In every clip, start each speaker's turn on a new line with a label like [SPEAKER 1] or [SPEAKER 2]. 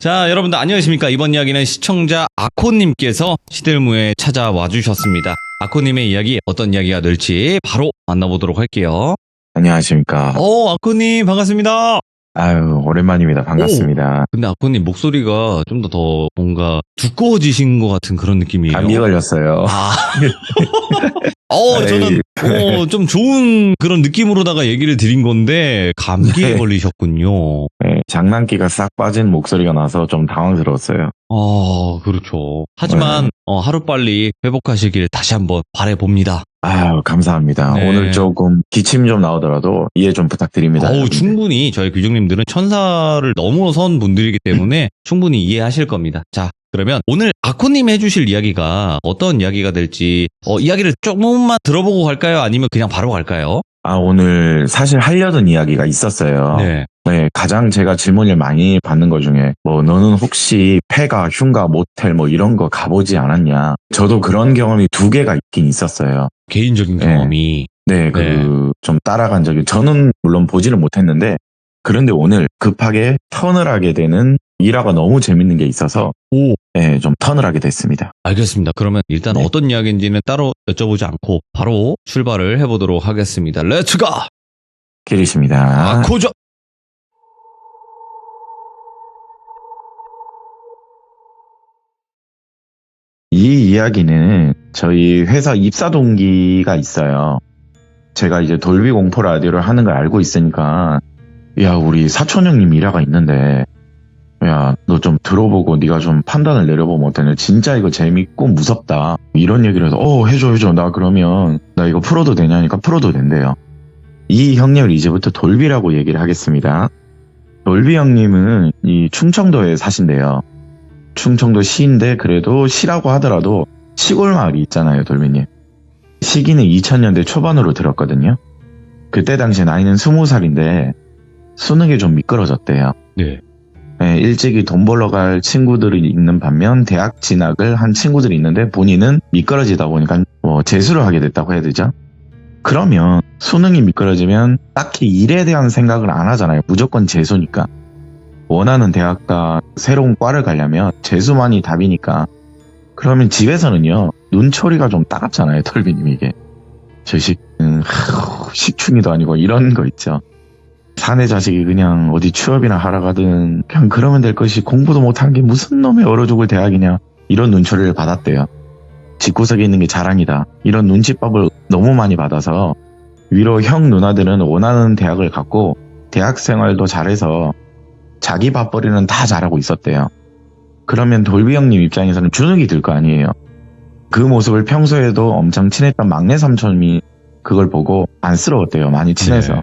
[SPEAKER 1] 자, 여러분들 안녕하십니까? 이번 이야기는 시청자 아코님께서 시들무에 찾아와 주셨습니다. 아코님의 이야기 어떤 이야기가 될지 바로 만나보도록 할게요.
[SPEAKER 2] 안녕하십니까.
[SPEAKER 1] 아코님 반갑습니다.
[SPEAKER 2] 아유, 오랜만입니다. 반갑습니다.
[SPEAKER 1] 근데 아코님 목소리가 좀 더 뭔가 두꺼워지신 것 같은 그런 느낌이에요.
[SPEAKER 2] 감기 걸렸어요.
[SPEAKER 1] 저는 좀 좋은 그런 느낌으로다가 얘기를 드린 건데 감기에
[SPEAKER 2] 네.
[SPEAKER 1] 걸리셨군요.
[SPEAKER 2] 네, 장난기가 싹 빠진 목소리가 나서 좀 당황스러웠어요.
[SPEAKER 1] 그렇죠. 하지만 하루빨리 회복하시길 다시 한번 바라봅니다.
[SPEAKER 2] 아유, 감사합니다.
[SPEAKER 1] 네.
[SPEAKER 2] 오늘 조금 기침 좀 나오더라도 이해 좀 부탁드립니다. 여러분들.
[SPEAKER 1] 충분히 저희 규정님들은 천사를 넘어선 분들이기 때문에 충분히 이해하실 겁니다. 자, 그러면 오늘 아코님 해주실 이야기가 어떤 이야기가 될지 이야기를 조금만 들어보고 갈까요? 아니면 그냥 바로 갈까요?
[SPEAKER 2] 오늘 사실 하려던 이야기가 있었어요.
[SPEAKER 1] 네.
[SPEAKER 2] 네, 가장 제가 질문을 많이 받는 것 중에 너는 혹시 폐가, 흉가, 모텔 이런 거 가보지 않았냐. 저도 그런 경험이 2개가 있긴 있었어요.
[SPEAKER 1] 개인적인
[SPEAKER 2] 네.
[SPEAKER 1] 경험이.
[SPEAKER 2] 네, 좀 따라간 적이, 저는 물론 보지는 못했는데, 그런데 오늘 급하게 턴을 하게 되는 일화가 너무 재밌는 게 있어서, 네, 좀 턴을 하게 됐습니다.
[SPEAKER 1] 알겠습니다. 그러면 일단
[SPEAKER 2] 네.
[SPEAKER 1] 어떤 이야기인지는 따로 여쭤보지 않고 바로 출발을 해보도록 하겠습니다. 렛츠고!
[SPEAKER 2] 기리십니다.
[SPEAKER 1] 아코죠!
[SPEAKER 2] 이 이야기는 저희 회사 입사 동기가 있어요. 제가 이제 돌비 공포 라디오를 하는 걸 알고 있으니까, 야, 우리 사촌 형님 일화가 있는데, 야, 너 좀 들어보고 네가 좀 판단을 내려보면 어떠냐. 진짜 이거 재밌고 무섭다. 이런 얘기를 해서 해줘. 나 그러면 나 이거 풀어도 되냐니까 풀어도 된대요. 이 형님을 이제부터 돌비라고 얘기를 하겠습니다. 돌비 형님은 이 충청도에 사신대요. 충청도 시인데 그래도 시라고 하더라도 시골 마을이 있잖아요, 돌비님. 시기는 2000년대 초반으로 들었거든요. 그때 당시 나이는 20살인데 수능에 좀 미끄러졌대요.
[SPEAKER 1] 네.
[SPEAKER 2] 네, 일찍이 돈 벌러 갈 친구들이 있는 반면 대학 진학을 한 친구들이 있는데 본인은 미끄러지다 보니까 재수를 하게 됐다고 해야 되죠. 그러면 수능이 미끄러지면 딱히 일에 대한 생각을 안 하잖아요. 무조건 재수니까. 원하는 대학과 새로운 과를 가려면 재수만이 답이니까. 그러면 집에서는요, 눈초리가 좀 따갑잖아요, 털비님 이게. 식충이도 아니고 이런 거 있죠. 사내 자식이 그냥 어디 취업이나 하러 가든 그냥 그러면 될 것이 공부도 못한 게 무슨 놈의 얼어 죽을 대학이냐, 이런 눈초리를 받았대요. 집구석에 있는 게 자랑이다, 이런 눈치밥을 너무 많이 받아서 위로 형 누나들은 원하는 대학을 갔고 대학 생활도 잘해서 자기 밥벌이는 다 잘하고 있었대요. 그러면 돌비 형님 입장에서는 주눅이 들 거 아니에요. 그 모습을 평소에도 엄청 친했던 막내 삼촌이 그걸 보고 안쓰러웠대요. 많이 친해서.
[SPEAKER 1] 네.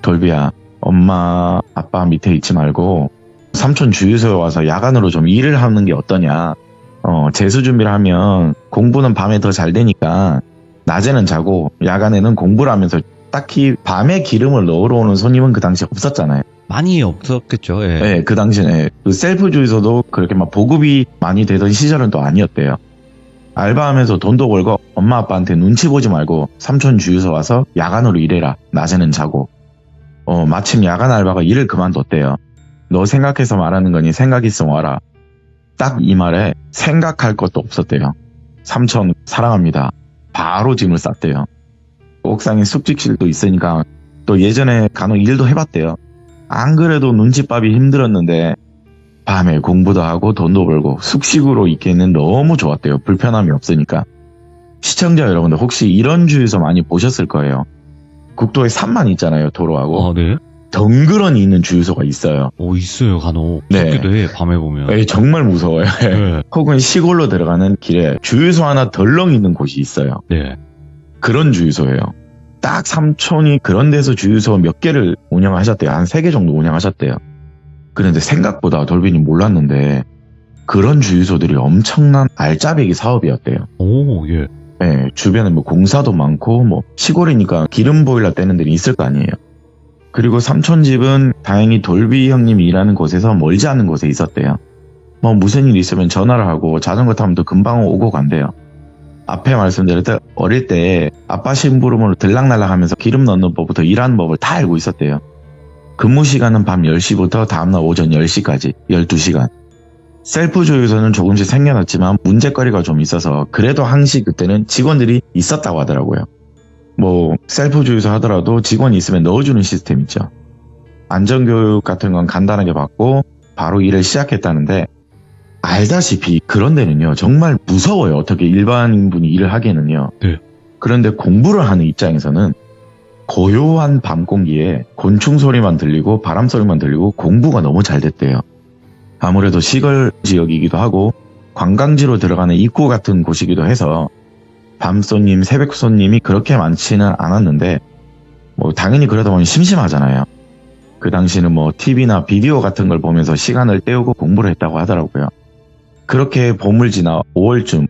[SPEAKER 2] 돌비야, 엄마 아빠 밑에 있지 말고 삼촌 주유소에 와서 야간으로 좀 일을 하는 게 어떠냐. 재수 준비를 하면 공부는 밤에 더 잘 되니까 낮에는 자고 야간에는 공부를 하면서. 딱히 밤에 기름을 넣으러 오는 손님은 그 당시에 없었잖아요.
[SPEAKER 1] 많이 없었겠죠. 예.
[SPEAKER 2] 네, 그 당시에 그 셀프 주유소도 그렇게 막 보급이 많이 되던 시절은 또 아니었대요. 알바하면서 돈도 벌고 엄마 아빠한테 눈치 보지 말고 삼촌 주유소 와서 야간으로 일해라. 낮에는 자고. 마침 야간 알바가 일을 그만뒀대요. 너 생각해서 말하는 거니 생각 있으면 와라. 딱 이 말에 생각할 것도 없었대요. 삼촌 사랑합니다. 바로 짐을 쌌대요. 옥상에 숙직실도 있으니까 또 예전에 간혹 일도 해봤대요. 안 그래도 눈칫밥이 힘들었는데 밤에 공부도 하고 돈도 벌고 숙식으로 있기에는 너무 좋았대요. 불편함이 없으니까. 시청자 여러분들 혹시 이런 주유소 많이 보셨을 거예요. 국도에 산만 있잖아요, 도로하고.
[SPEAKER 1] 네.
[SPEAKER 2] 덩그러니 있는 주유소가 있어요.
[SPEAKER 1] 있어요, 간혹.
[SPEAKER 2] 네.
[SPEAKER 1] 무섭기도 해, 밤에 보면.
[SPEAKER 2] 에이, 정말 무서워요.
[SPEAKER 1] 네.
[SPEAKER 2] 혹은 시골로 들어가는 길에 주유소 하나 덜렁 있는 곳이 있어요.
[SPEAKER 1] 네.
[SPEAKER 2] 그런 주유소예요. 딱 삼촌이 그런 데서 주유소 몇 개를 운영하셨대요. 한 3개 정도 운영하셨대요. 그런데 생각보다 돌비님 몰랐는데 그런 주유소들이 엄청난 알짜배기 사업이었대요.
[SPEAKER 1] 예.
[SPEAKER 2] 네, 주변에 공사도 많고 시골이니까 기름 보일러 떼는 데는 있을 거 아니에요. 그리고 삼촌 집은 다행히 돌비 형님이 일하는 곳에서 멀지 않은 곳에 있었대요. 무슨 일 있으면 전화를 하고 자전거 타면 또 금방 오고 간대요. 앞에 말씀드렸듯 어릴 때 아빠 심부름으로 들락날락 하면서 기름 넣는 법부터 일하는 법을 다 알고 있었대요. 근무 시간은 밤 10시부터 다음날 오전 10시까지 12시간. 셀프 조유소는 조금씩 생겨났지만 문제거리가 좀 있어서 그래도 항시 그때는 직원들이 있었다고 하더라고요. 뭐 셀프 조유소 하더라도 직원이 있으면 넣어주는 시스템 있죠. 안전교육 같은 건 간단하게 받고 바로 일을 시작했다는데 알다시피 그런 데는요 정말 무서워요. 어떻게 일반인분이 일을 하기에는요.
[SPEAKER 1] 네.
[SPEAKER 2] 그런데 공부를 하는 입장에서는 고요한 밤 공기에 곤충 소리만 들리고 바람 소리만 들리고 공부가 너무 잘 됐대요. 아무래도 시골 지역이기도 하고 관광지로 들어가는 입구 같은 곳이기도 해서 밤 손님, 새벽 손님이 그렇게 많지는 않았는데 뭐 당연히 그러다 보면 심심하잖아요. 그 당시는 뭐 TV나 비디오 같은 걸 보면서 시간을 때우고 공부를 했다고 하더라고요. 그렇게 봄을 지나 5월쯤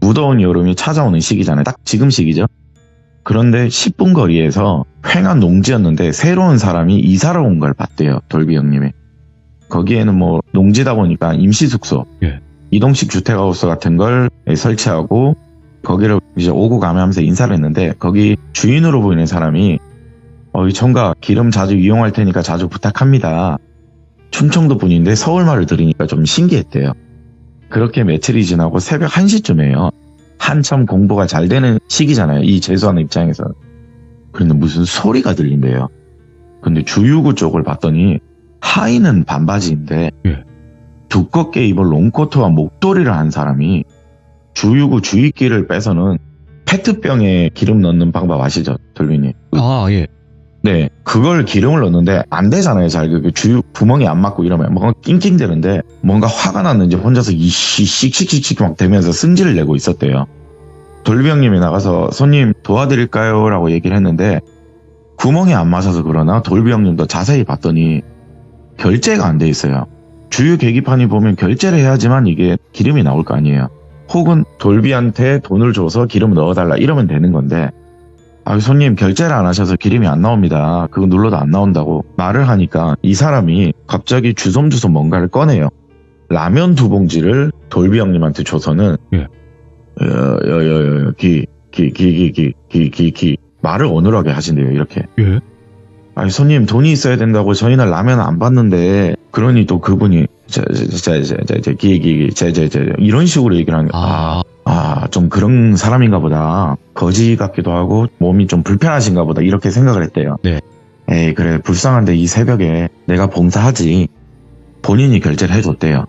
[SPEAKER 2] 무더운 여름이 찾아오는 시기잖아요. 딱 지금 시기죠. 그런데 10분 거리에서 횡한 농지였는데 새로운 사람이 이사를 온 걸 봤대요. 돌비 형님이. 거기에는 뭐 농지다 보니까 임시숙소,
[SPEAKER 1] 예.
[SPEAKER 2] 이동식 주택하우스 같은 걸 설치하고 거기를 이제 오고 가며 하면서 인사를 했는데 거기 주인으로 보이는 사람이 이 총각 기름 자주 이용할 테니까 자주 부탁합니다. 충청도 분인데 서울말을 들으니까 좀 신기했대요. 그렇게 며칠이 지나고 새벽 1시쯤에요. 한참 공부가 잘 되는 시기잖아요. 이 재수하는 입장에서. 그런데 무슨 소리가 들린대요. 근데 주유구 쪽을 봤더니 하의는 반바지인데
[SPEAKER 1] 예.
[SPEAKER 2] 두껍게 입은 롱코트와 목도리를 한 사람이 주유구 주입기를 빼서는 페트병에 기름 넣는 방법 아시죠? 돌비님.
[SPEAKER 1] 아, 예.
[SPEAKER 2] 네, 그걸 기름을 넣는데 안 되잖아요. 잘 그 주유 구멍이 안 맞고 이러면 뭔가 낑낑대는데 뭔가 화가 났는지 혼자서 씩씩씩씩 막 대면서 승질을 내고 있었대요. 돌비 형님이 나가서 손님 도와드릴까요? 라고 얘기를 했는데 구멍이 안 맞아서 그러나 돌비 형님도 자세히 봤더니 결제가 안 돼 있어요. 주유 계기판이 보면 결제를 해야지만 이게 기름이 나올 거 아니에요. 혹은 돌비한테 돈을 줘서 기름 넣어달라 이러면 되는 건데 손님 결제를 안 하셔서 기름이 안 나옵니다. 그거 눌러도 안 나온다고 말을 하니까 이 사람이 갑자기 주섬주섬 뭔가를 꺼내요. 라면 2봉지를 돌비 형님한테 줘서는
[SPEAKER 1] 예.
[SPEAKER 2] 말을 어눌하게 하신대요. 이렇게.
[SPEAKER 1] 예.
[SPEAKER 2] 손님 돈이 있어야 된다고 저희는 라면 안 받는데 그러니 또 그분이 이런 식으로 얘기를 하는 거예요. 좀 그런 사람인가 보다. 거지 같기도 하고 몸이 좀 불편하신가 보다. 이렇게 생각을 했대요.
[SPEAKER 1] 네.
[SPEAKER 2] 에이 그래 불쌍한데 이 새벽에 내가 봉사하지. 본인이 결제를 해줬대요.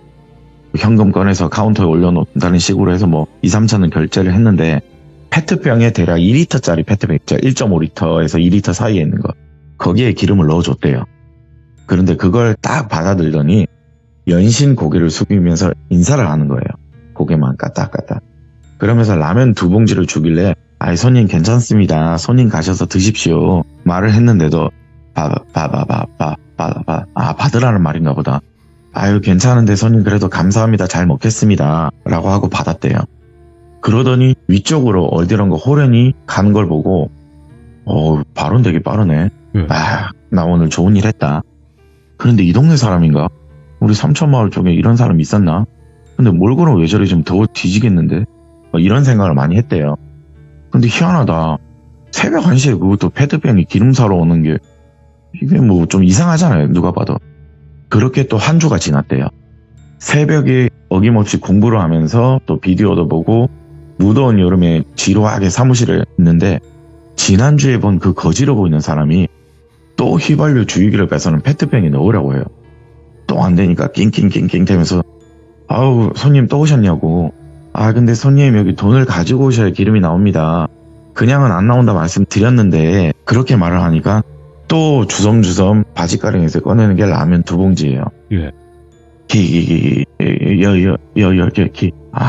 [SPEAKER 2] 현금 꺼내서 카운터에 올려놓는다는 식으로 해서 뭐 2, 3천은 결제를 했는데 페트병에 대략 2리터짜리 페트병 있죠. 1.5리터에서 2리터 사이에 있는 거. 거기에 기름을 넣어줬대요. 그런데 그걸 딱 받아들더니 연신 고개를 숙이면서 인사를 하는 거예요. 고개만 까딱까딱. 그러면서 라면 2봉지를 주길래 손님 괜찮습니다. 손님 가셔서 드십시오. 말을 했는데도 받으라는 말인가 보다. 괜찮은데 손님 그래도 감사합니다. 잘 먹겠습니다. 라고 하고 받았대요. 그러더니 위쪽으로 어디론가 호련히 가는 걸 보고 발언 되게 빠르네. 나 오늘 좋은 일 했다. 그런데 이 동네 사람인가? 우리 삼천마을 쪽에 이런 사람이 있었나? 근데 몰골은 왜 저리 좀 더워 뒤지겠는데? 이런 생각을 많이 했대요. 근데 희한하다. 새벽 1시에 그것도 페트병이 기름 사러 오는 게 이게 뭐 좀 이상하잖아요. 누가 봐도. 그렇게 또 한 주가 지났대요. 새벽에 어김없이 공부를 하면서 또 비디오도 보고 무더운 여름에 지루하게 사무실에 있는데 지난주에 본 그 거지로 보이는 사람이 또 휘발유 주유기를 빼서는 페트병에 넣으라고 해요. 또 안 되니까 낑낑낑낑 대면서 손님 또 오셨냐고. 근데 손님 여기 돈을 가지고 오셔야 기름이 나옵니다. 그냥은 안 나온다 말씀드렸는데 그렇게 말을 하니까 또 주섬주섬 바지가랑에서 꺼내는 게 라면 2봉지예요.
[SPEAKER 1] 예.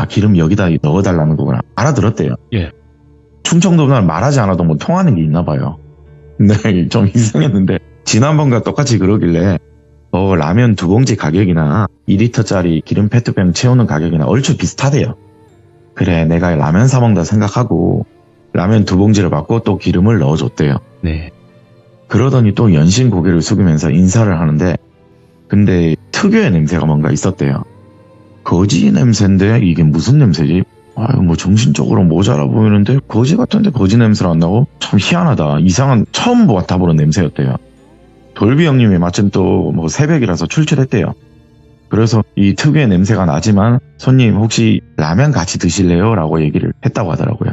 [SPEAKER 2] 기름 여기다 넣어달라는 거구나. 알아들었대요.
[SPEAKER 1] 예.
[SPEAKER 2] 충청도는 말하지 않아도 뭐 통하는 게 있나 봐요. 근데 좀 이상했는데 지난번과 똑같이 그러길래 라면 2봉지 가격이나 2리터짜리 기름 페트병 채우는 가격이나 얼추 비슷하대요. 그래 내가 라면 사 먹는다 생각하고 라면 2봉지를 받고 또 기름을 넣어줬대요.
[SPEAKER 1] 네.
[SPEAKER 2] 그러더니 또 연신 고개를 숙이면서 인사를 하는데 근데 특유의 냄새가 뭔가 있었대요. 거지 냄새인데 이게 무슨 냄새지? 뭐 정신적으로 모자라 보이는데 거지 같은데 거지 냄새가 안 나고 참 희한하다. 이상한 처음 맡아보는 냄새였대요. 돌비 형님이 마침 또 뭐 새벽이라서 출출했대요. 그래서 이 특유의 냄새가 나지만 손님 혹시 라면 같이 드실래요? 라고 얘기를 했다고 하더라고요.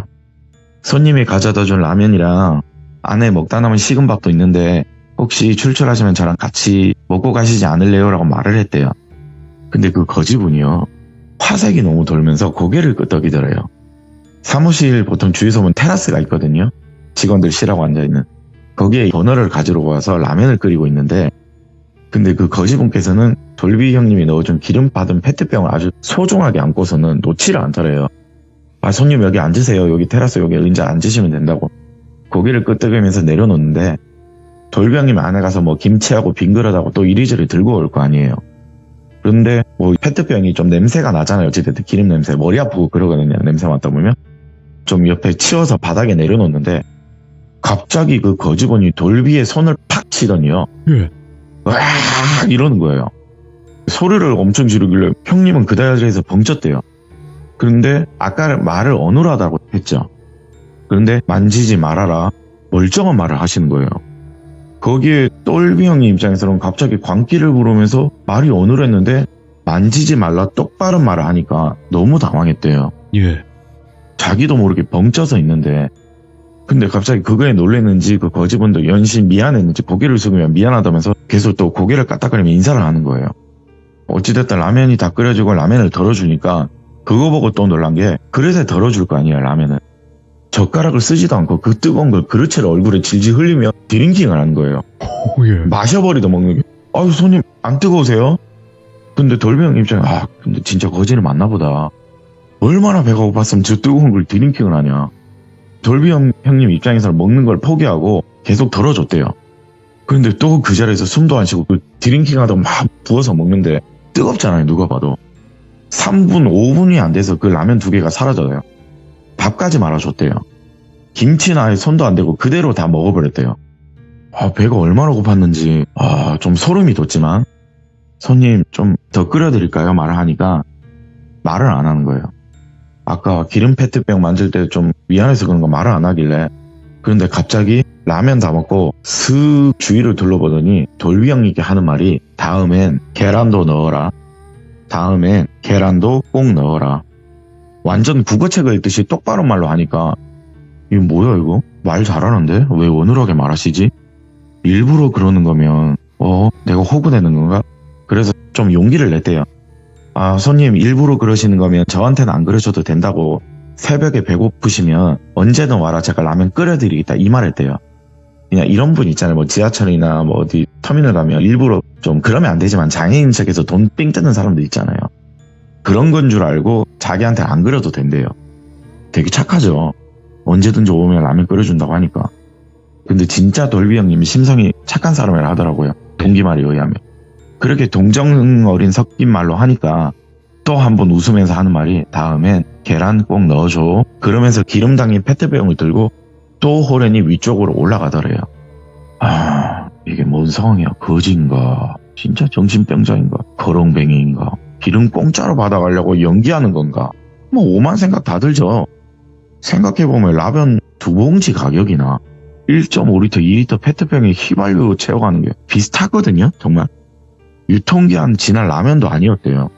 [SPEAKER 2] 손님이 가져다 준 라면이랑 안에 먹다 남은 식은 밥도 있는데 혹시 출출하시면 저랑 같이 먹고 가시지 않을래요? 라고 말을 했대요. 근데 그 거지분이요. 화색이 너무 돌면서 고개를 끄덕이더래요. 사무실 보통 주유소 보면 테라스가 있거든요. 직원들 쉬라고 앉아있는. 거기에 버너를 가지러 와서 라면을 끓이고 있는데 근데 그 거지분께서는 돌비 형님이 넣어준 기름 받은 페트병을 아주 소중하게 안고서는 놓지를 않더래요. 아, 손님 여기 앉으세요. 여기 테라스 여기 의자 앉으시면 된다고. 고개를 끄덕이면서 내려놓는데 돌비 형님이 안에 가서 뭐 김치하고 빈 그릇하고 또 이리저리 들고 올 거 아니에요. 그런데 뭐 페트병이 좀 냄새가 나잖아요. 어찌됐든 기름 냄새. 머리 아프고 그러거든요. 냄새 맡다 보면. 좀 옆에 치워서 바닥에 내려놓는데 갑자기 그 거지분이 돌비에 손을 팍 치더니요.
[SPEAKER 3] 예.
[SPEAKER 2] 와 이러는 거예요. 소리를 엄청 지르길래 형님은 그 자리에서 벙쪘대요. 그런데 아까 말을 어눌하다고 했죠. 그런데 만지지 말아라 멀쩡한 말을 하시는 거예요. 거기에 돌비 형님 입장에서는 갑자기 광기를 부르면서 말이 어눌했는데 만지지 말라 똑바른 말을 하니까 너무 당황했대요.
[SPEAKER 3] 예.
[SPEAKER 2] 자기도 모르게 벙쪄서 있는데 근데 갑자기 그거에 놀랐는지 그 거지분도 연신 미안했는지 고개를 숙이며 미안하다면서 계속 또 고개를 까딱거리며 인사를 하는 거예요. 어찌됐든 라면이 다 끓여지고 라면을 덜어주니까 그거 보고 또 놀란 게 그릇에 덜어줄 거 아니에요. 라면은. 젓가락을 쓰지도 않고 그 뜨거운 걸 그릇채를 얼굴에 질질 흘리며 드링킹을 하는 거예요.
[SPEAKER 3] 예.
[SPEAKER 2] 마셔버리다 먹는 게 아유 손님 안 뜨거우세요? 근데 돌비 형 입장에 근데 진짜 거지는 맞나 보다. 얼마나 배가 고팠으면 저 뜨거운 걸 드링킹을 하냐. 돌비 형님 입장에서는 먹는 걸 포기하고 계속 덜어줬대요. 그런데 또 그 자리에서 숨도 안 쉬고 그 드링킹 하다가 막 부어서 먹는데 뜨겁잖아요. 누가 봐도. 3분 5분이 안 돼서 그 라면 2개가 사라져요. 밥까지 말아줬대요. 김치는 아예 손도 안 대고 그대로 다 먹어버렸대요. 배가 얼마나 고팠는지 좀 소름이 돋지만 손님 좀 더 끓여드릴까요? 말을 하니까 말을 안 하는 거예요. 아까 기름 페트병 만질 때 좀 미안해서 그런 거 말을 안 하길래 그런데 갑자기 라면 다 먹고 슥 주위를 둘러보더니 돌비 형님께 하는 말이 다음엔 계란도 넣어라. 다음엔 계란도 꼭 넣어라. 완전 국어책을 읽듯이 똑바른 말로 하니까 이거 뭐야 이거? 말 잘하는데? 왜 어눌하게 말하시지? 일부러 그러는 거면 내가 호구되는 건가? 그래서 좀 용기를 냈대요. 손님 일부러 그러시는 거면 저한테는 안 그러셔도 된다고 새벽에 배고프시면 언제든 와라 제가 라면 끓여드리겠다 이 말 했대요. 그냥 이런 분 있잖아요. 뭐 지하철이나 뭐 어디 터미널 가면 일부러 좀 그러면 안 되지만 장애인 척해서 돈 삥 뜨는 사람들 있잖아요. 그런 건 줄 알고 자기한테 안 그려도 된대요. 되게 착하죠. 언제든지 오면 라면 끓여준다고 하니까. 근데 진짜 돌비 형님이 심성이 착한 사람이라 하더라고요. 동기말에 의하면. 그렇게 동정 어린 섞인 말로 하니까 또 한 번 웃으면서 하는 말이 다음엔 계란 꼭 넣어줘. 그러면서 기름 담긴 페트병을 들고 또 호련히 위쪽으로 올라가더래요. 이게 뭔 상황이야. 거지인가 진짜 정신병자인가 거렁뱅이인가 기름 공짜로 받아가려고 연기하는 건가 뭐 오만 생각 다 들죠. 생각해보면 라면 2봉지 가격이나 1.5리터 2리터 페트병에 휘발유 채워가는 게 비슷하거든요. 정말 유통기한 지난 라면도 아니었대요.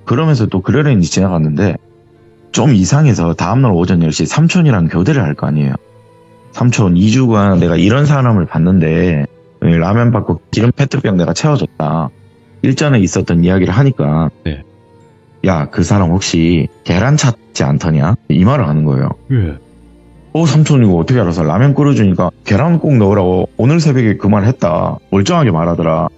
[SPEAKER 2] 그러면서 또 그러려니 지나갔는데 좀 이상해서 다음날 오전 10시 삼촌이랑 교대를 할 거 아니에요. 삼촌 2주간 내가 이런 사람을 봤는데 라면 받고 기름 페트병 내가 채워줬다. 일전에 있었던 이야기를 하니까
[SPEAKER 1] 네.
[SPEAKER 2] 야, 그 사람 혹시 계란 찾지 않더냐? 이 말을 하는 거예요.
[SPEAKER 3] 예.
[SPEAKER 2] 삼촌 이거 어떻게 알아서 라면 끓여주니까 계란 꼭 넣으라고 오늘 새벽에 그 말 했다. 멀쩡하게 말하더라.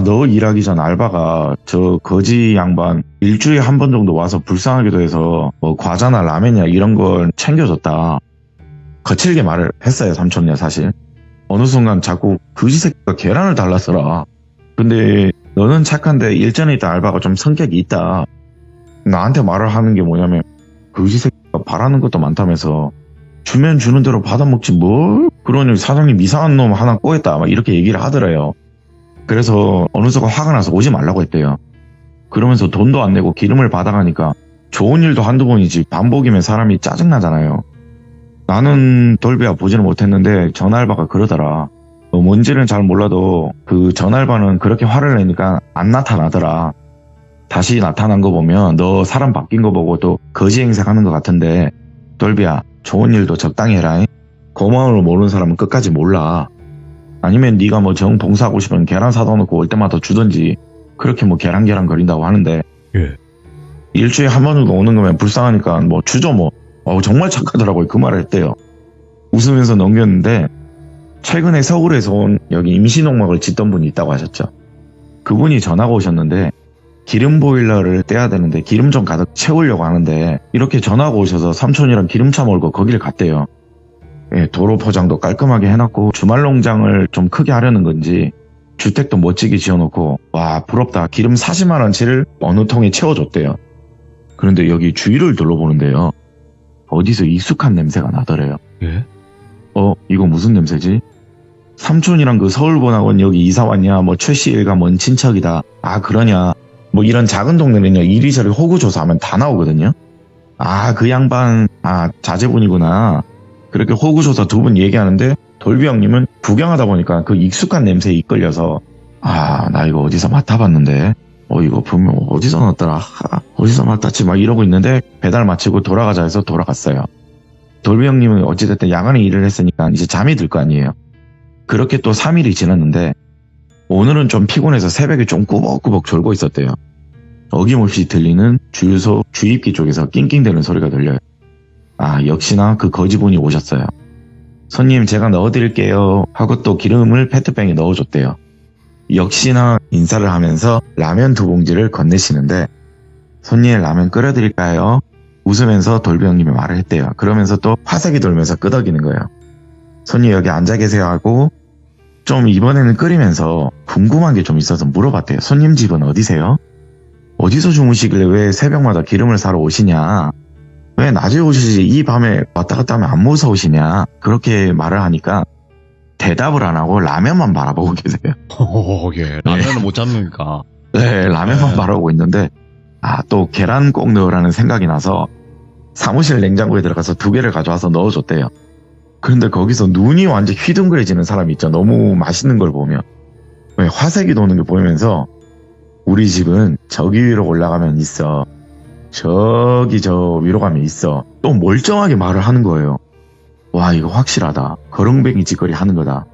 [SPEAKER 2] 너 일하기 전 알바가 저 거지 양반 일주일에 한 번 정도 와서 불쌍하기도 해서 뭐 과자나 라면이나 이런 걸 챙겨줬다. 거칠게 말을 했어요. 삼촌이야 사실. 어느 순간 자꾸 거지 새끼가 계란을 달랐어라. 근데 너는 착한데 일전에 있던 알바가 좀 성격이 있다. 나한테 말을 하는 게 뭐냐면 거지 새끼가 바라는 것도 많다면서 주면 주는 대로 받아먹지 뭘. 그러니 사장님 이상한 놈 하나 꼬였다 막 이렇게 얘기를 하더래요. 그래서 어느 순간 화가 나서 오지 말라고 했대요. 그러면서 돈도 안 내고 기름을 받아가니까 좋은 일도 한두 번이지 반복이면 사람이 짜증나잖아요. 나는 돌비야 보지는 못했는데 전알바가 그러더라. 뭔지는 잘 몰라도 그 전알바는 그렇게 화를 내니까 안 나타나더라. 다시 나타난 거 보면 너 사람 바뀐 거 보고 또 거지 행색하는 것 같은데 돌비야 좋은 일도 적당히 해라. 고마움을 모르는 사람은 끝까지 몰라. 아니면 네가 뭐 정 봉사하고 싶으면 계란 사다 놓고 올 때마다 주던지 그렇게 뭐 계란계란 거린다고 하는데
[SPEAKER 1] 예.
[SPEAKER 2] 일주일에 한 번 정도 오는 거면 불쌍하니까 뭐 주죠 뭐. 정말 착하더라고요. 그 말을 했대요. 웃으면서 넘겼는데 최근에 서울에서 온 여기 임시농막을 짓던 분이 있다고 하셨죠. 그분이 전화가 오셨는데 기름 보일러를 떼야 되는데 기름 좀 가득 채우려고 하는데 이렇게 전화가 오셔서 삼촌이랑 기름차 몰고 거기를 갔대요. 예, 도로 포장도 깔끔하게 해놨고 주말 농장을 좀 크게 하려는 건지 주택도 멋지게 지어놓고 와 부럽다. 기름 40만 원치를 어느 통에 채워줬대요. 그런데 여기 주위를 둘러보는데요. 어디서 익숙한 냄새가 나더래요.
[SPEAKER 1] 예?
[SPEAKER 2] 이거 무슨 냄새지? 삼촌이랑 그 서울본학원 여기 이사 왔냐? 뭐 최씨 일가 먼 친척이다. 아 그러냐? 뭐 이런 작은 동네는요 이리저리 호구조사하면 다 나오거든요. 아 그 양반 자제분이구나. 그렇게 호구조사 두 분 얘기하는데 돌비 형님은 구경하다 보니까 그 익숙한 냄새에 이끌려서 나 이거 어디서 맡아봤는데 이거 분명 어디서 났더라. 어디서 맡았지 막 이러고 있는데 배달 마치고 돌아가자 해서 돌아갔어요. 돌비 형님은 어찌됐든 야간에 일을 했으니까 이제 잠이 들 거 아니에요. 그렇게 또 3일이 지났는데 오늘은 좀 피곤해서 새벽에 좀 꾸벅꾸벅 졸고 있었대요. 어김없이 들리는 주유소 주입기 쪽에서 낑낑대는 소리가 들려요. 역시나 그 거지분이 오셨어요. 손님 제가 넣어드릴게요 하고 또 기름을 페트병에 넣어줬대요. 역시나 인사를 하면서 라면 2봉지를 건네시는데 손님 라면 끓여드릴까요? 웃으면서 돌비 형님이 말을 했대요. 그러면서 또 화색이 돌면서 끄덕이는 거예요. 손님 여기 앉아 계세요 하고 좀 이번에는 끓이면서 궁금한 게 좀 있어서 물어봤대요. 손님 집은 어디세요? 어디서 주무시길래 왜 새벽마다 기름을 사러 오시냐? 왜 낮에 오시지 이 밤에 왔다 갔다 하면 안 무서우시냐? 그렇게 말을 하니까 대답을 안 하고 라면만 바라보고 계세요.
[SPEAKER 1] 예. 라면을 못 잡습니까?
[SPEAKER 2] 네, 라면만 바라보고 있는데 또 계란 꼭 넣으라는 생각이 나서 사무실 냉장고에 들어가서 2개를 가져와서 넣어줬대요. 그런데 거기서 눈이 완전 휘둥그레지는 사람이 있죠. 너무 맛있는 걸 보면. 왜 화색이 도는 걸 보면서 우리 집은 저기 위로 올라가면 있어. 저기 저 위로 가면 있어. 또 멀쩡하게 말을 하는 거예요. 와 이거 확실하다. 거렁뱅이 짓거리 하는 거다.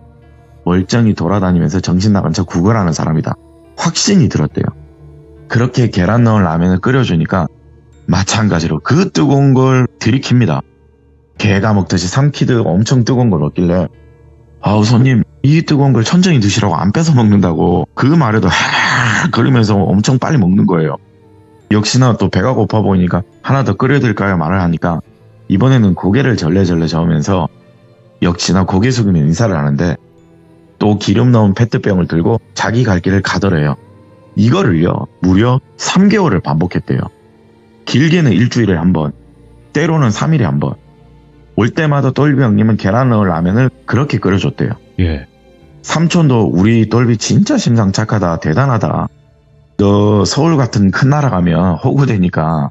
[SPEAKER 2] 멀쩡히 돌아다니면서 정신 나간 척 구걸하는 사람이다. 확신이 들었대요. 그렇게 계란 넣은 라면을 끓여주니까 마찬가지로 그 뜨거운 걸 들이킵니다. 개가 먹듯이 삼키듯 엄청 뜨거운 걸 먹길래 손님 이 뜨거운 걸 천천히 드시라고 안 뺏어 먹는다고 그 말에도 그러면서 엄청 빨리 먹는 거예요. 역시나 또 배가 고파 보이니까 하나 더 끓여드릴까요 말을 하니까 이번에는 고개를 절레절레 저으면서 역시나 고개 숙이며 인사를 하는데 또 기름 넣은 페트병을 들고 자기 갈 길을 가더래요. 이거를요 무려 3개월을 반복했대요. 길게는 일주일에 한 번, 때로는 3일에 한 번. 올 때마다 돌비 형님은 계란 넣은 라면을 그렇게 끓여줬대요.
[SPEAKER 1] 예.
[SPEAKER 2] 삼촌도 우리 돌비 진짜 심상 착하다 대단하다. 너 서울 같은 큰 나라 가면 호구되니까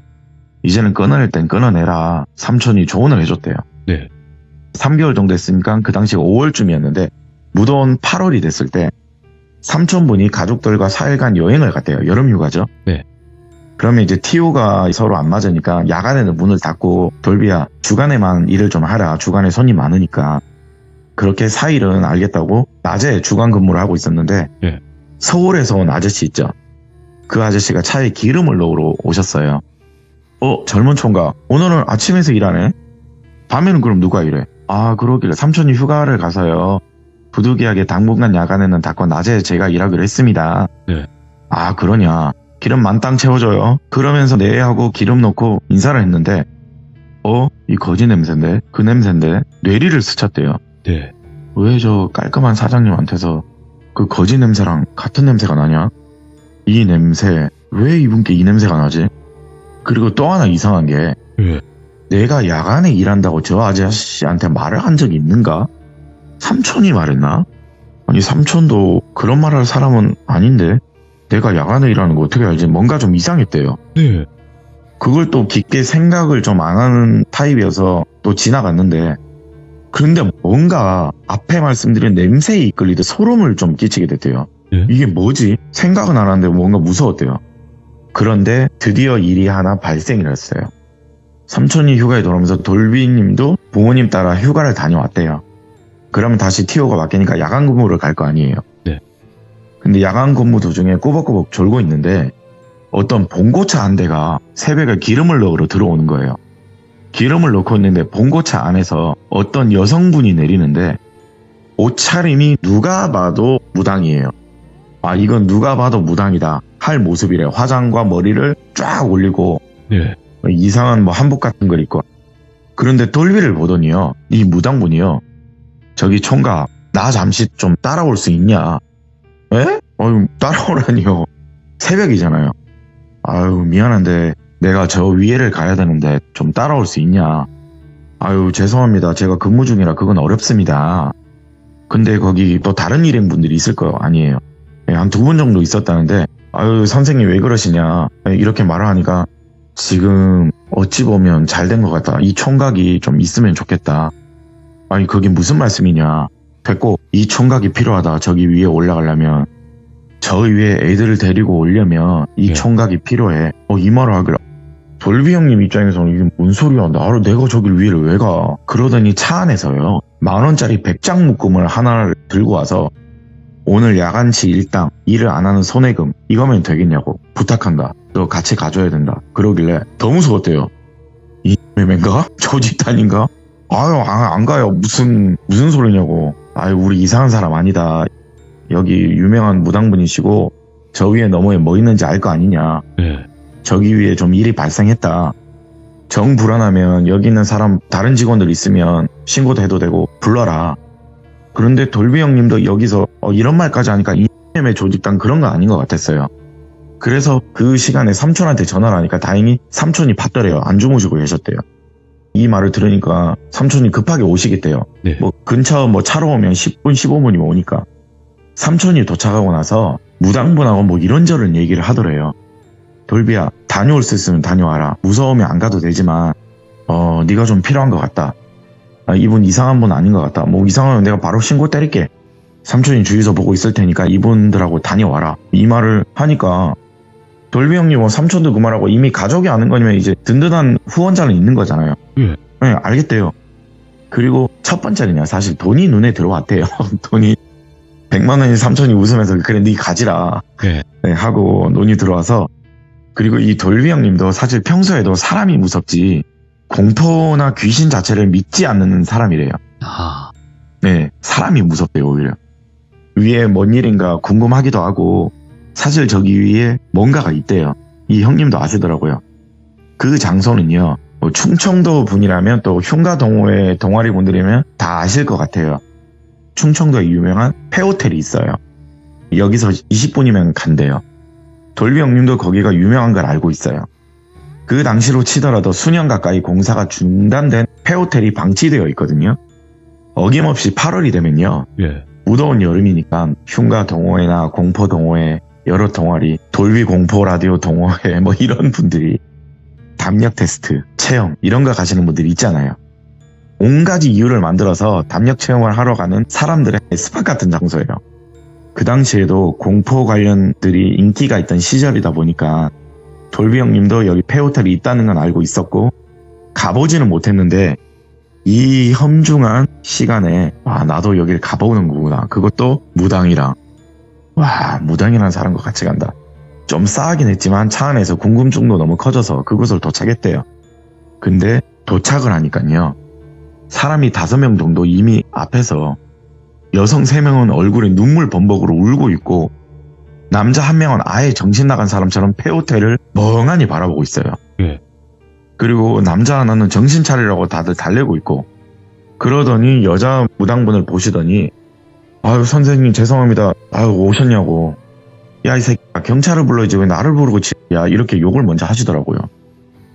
[SPEAKER 2] 이제는 끊어낼 땐 끊어내라. 삼촌이 조언을 해줬대요.
[SPEAKER 1] 네.
[SPEAKER 2] 3개월 정도 했으니까 그 당시 5월쯤이었는데 무더운 8월이 됐을 때 삼촌분이 가족들과 4일간 여행을 갔대요. 여름휴가죠.
[SPEAKER 1] 네.
[SPEAKER 2] 그러면 이제 TO가 서로 안 맞으니까 야간에는 문을 닫고 돌비야 주간에만 일을 좀 하라. 주간에 손이 많으니까. 그렇게 4일은 알겠다고 낮에 주간 근무를 하고 있었는데
[SPEAKER 1] 예.
[SPEAKER 2] 서울에서 온 아저씨 있죠. 그 아저씨가 차에 기름을 넣으러 오셨어요. 젊은 총각 오늘은 아침에서 일하네. 밤에는 그럼 누가 일해? 그러길래 삼촌이 휴가를 가서요. 부득이하게 당분간 야간에는 닫고 낮에 제가 일하기로 했습니다.
[SPEAKER 1] 네.
[SPEAKER 2] 그러냐. 기름 만땅 채워줘요. 그러면서 네 하고 기름 넣고 인사를 했는데 이 거지 냄새인데 그 냄새인데 뇌리를 스쳤대요.
[SPEAKER 1] 네.
[SPEAKER 2] 왜 저 깔끔한 사장님한테서 그 거지 냄새랑 같은 냄새가 나냐? 이 냄새 왜 이분께 이 냄새가 나지? 그리고 또 하나 이상한 게
[SPEAKER 1] 예.
[SPEAKER 2] 내가 야간에 일한다고 저 아저씨한테 말을 한 적이 있는가? 삼촌이 말했나? 아니 삼촌도 그런 말 할 사람은 아닌데 내가 야간에 일하는 거 어떻게 알지? 뭔가 좀 이상했대요.
[SPEAKER 1] 네.
[SPEAKER 2] 그걸 또 깊게 생각을 좀 안 하는 타입이어서 또 지나갔는데 그런데 뭔가 앞에 말씀드린 냄새에 이끌리듯 소름을 좀 끼치게 됐대요.
[SPEAKER 1] 예?
[SPEAKER 2] 이게 뭐지? 생각은 안 하는데 뭔가 무서웠대요. 그런데 드디어 일이 하나 발생을 했어요. 삼촌이 휴가에 돌아오면서 돌비님도 부모님 따라 휴가를 다녀왔대요. 그러면 다시 티오가 바뀌니까 야간 근무를 갈 거 아니에요.
[SPEAKER 1] 네.
[SPEAKER 2] 근데 야간 근무 도중에 꼬박꼬박 졸고 있는데 어떤 봉고차 한 대가 새벽에 기름을 넣으러 들어오는 거예요. 기름을 넣고 있는데 봉고차 안에서 어떤 여성분이 내리는데 옷차림이 누가 봐도 무당이에요. 아, 이건 누가 봐도 무당이다 할 모습이래요. 화장과 머리를 쫙 올리고
[SPEAKER 1] 예.
[SPEAKER 2] 이상한 뭐 한복 같은 걸 입고. 그런데 돌비를 보더니요, 이 무당분이요, 저기 총각 나 잠시 좀 따라올 수 있냐? 에? 따라오라니요. 새벽이잖아요. 아유, 미안한데 내가 저 위에를 가야 되는데 좀 따라올 수 있냐? 아유, 죄송합니다. 제가 근무 중이라 그건 어렵습니다. 근데 거기 또 다른 일행분들이 있을 거 아니에요. 한 2분 정도 있었다는데, 아유, 선생님 왜 그러시냐? 이렇게 말을 하니까 지금 어찌 보면 잘 된 것 같다. 이 총각이 좀 있으면 좋겠다. 아니, 그게 무슨 말씀이냐? 됐고, 이 총각이 필요하다. 저기 위에 올라가려면. 저 위에 애들을 데리고 오려면 이
[SPEAKER 1] 예.
[SPEAKER 2] 총각이 필요해. 이 말을 하길래. 돌비 형님 입장에서는 이게 뭔 소리야. 나를 내가 저길 위를 왜 가? 그러더니 차 안에서요, 10,000원짜리 100장 묶음을 하나를 들고 와서 오늘 야간치 일당, 일을 안 하는 손해금 이거면 되겠냐고 부탁한다. 너 같이 가줘야 된다. 그러길래 더 무서웠대요. 이 매매인가? 조직단인가? 아유, 안 가요. 무슨 소리냐고. 아유, 우리 이상한 사람 아니다. 여기 유명한 무당분이시고 저 위에 너머에 뭐 있는지 알 거 아니냐.
[SPEAKER 1] 예.
[SPEAKER 2] 저기 위에 좀 일이 발생했다. 정 불안하면 여기 있는 사람 다른 직원들 있으면 신고도 해도 되고 불러라. 그런데 돌비 형님도 여기서 이런 말까지 하니까 이놈의 조직단 그런 거 아닌 것 같았어요. 그래서 그 시간에 삼촌한테 전화를 하니까 다행히 삼촌이 받더래요. 안 주무시고 계셨대요. 이 말을 들으니까 삼촌이 급하게 오시겠대요.
[SPEAKER 1] 네.
[SPEAKER 2] 뭐 근처 뭐 차로 오면 10분 15분이면 오니까. 삼촌이 도착하고 나서 무당분하고 뭐 이런저런 얘기를 하더래요. 돌비야, 다녀올 수 있으면 다녀와라. 무서우면 안 가도 되지만 네가 좀 필요한 것 같다. 이분 이상한 분 아닌 것 같다. 뭐 이상하면 내가 바로 신고 때릴게. 삼촌이 주위에서 보고 있을 테니까 이분들하고 다녀와라. 이 말을 하니까 돌비 형님은 삼촌도 그 말하고 이미 가족이 아는 거면 이제 든든한 후원자는 있는 거잖아요.
[SPEAKER 1] 예.
[SPEAKER 2] 네, 알겠대요. 그리고 첫 번째는요, 사실 돈이 눈에 들어왔대요. 돈이 100만 원이 삼촌이 웃으면서 그래 네 가지라.
[SPEAKER 1] 예.
[SPEAKER 2] 네, 하고 돈이 들어와서. 그리고 이 돌비 형님도 사실 평소에도 사람이 무섭지 공포나 귀신 자체를 믿지 않는 사람이래요.
[SPEAKER 1] 아.
[SPEAKER 2] 네, 사람이 무섭대요, 오히려. 위에 뭔 일인가 궁금하기도 하고 사실 저기 위에 뭔가가 있대요. 이 형님도 아시더라고요. 그 장소는요, 뭐 충청도 분이라면 또 흉가 동호회 동아리 분들이면 다 아실 것 같아요. 충청도에 유명한 폐호텔이 있어요. 여기서 20분이면 간대요. 돌비 형님도 거기가 유명한 걸 알고 있어요. 그 당시로 치더라도 수년 가까이 공사가 중단된 폐호텔이 방치되어 있거든요. 어김없이 8월이 되면요,
[SPEAKER 1] 예.
[SPEAKER 2] 무더운 여름이니까 흉가 동호회나 공포 동호회, 여러 동아리, 돌비 공포 라디오 동호회 뭐 이런 분들이 담력 테스트, 체험 이런 거 가시는 분들이 있잖아요. 온갖 이유를 만들어서 담력 체험을 하러 가는 사람들의 스팟 같은 장소예요. 그 당시에도 공포 관련들이 인기가 있던 시절이다 보니까 돌비 형님도 여기 폐호텔이 있다는 건 알고 있었고 가보지는 못했는데 이 험중한 시간에 나도 여길 가보는 거구나. 그것도 무당이랑. 와, 무당이라는 사람과 같이 간다. 좀 싸하긴 했지만 차 안에서 궁금증도 너무 커져서 그곳을 도착했대요. 근데 도착을 하니까요, 사람이 5명 정도 이미 앞에서 여성 3명은 얼굴에 눈물 범벅으로 울고 있고 남자 1명은 아예 정신 나간 사람처럼 폐호텔을 멍하니 바라보고 있어요.
[SPEAKER 1] 예.
[SPEAKER 2] 그리고 남자 하나는 정신 차리라고 다들 달래고 있고, 그러더니 여자 무당분을 보시더니 아유 선생님 죄송합니다. 아유 오셨냐고. 야 이 새끼야, 경찰을 불러야지 왜 나를 부르고 야 이렇게 욕을 먼저 하시더라고요.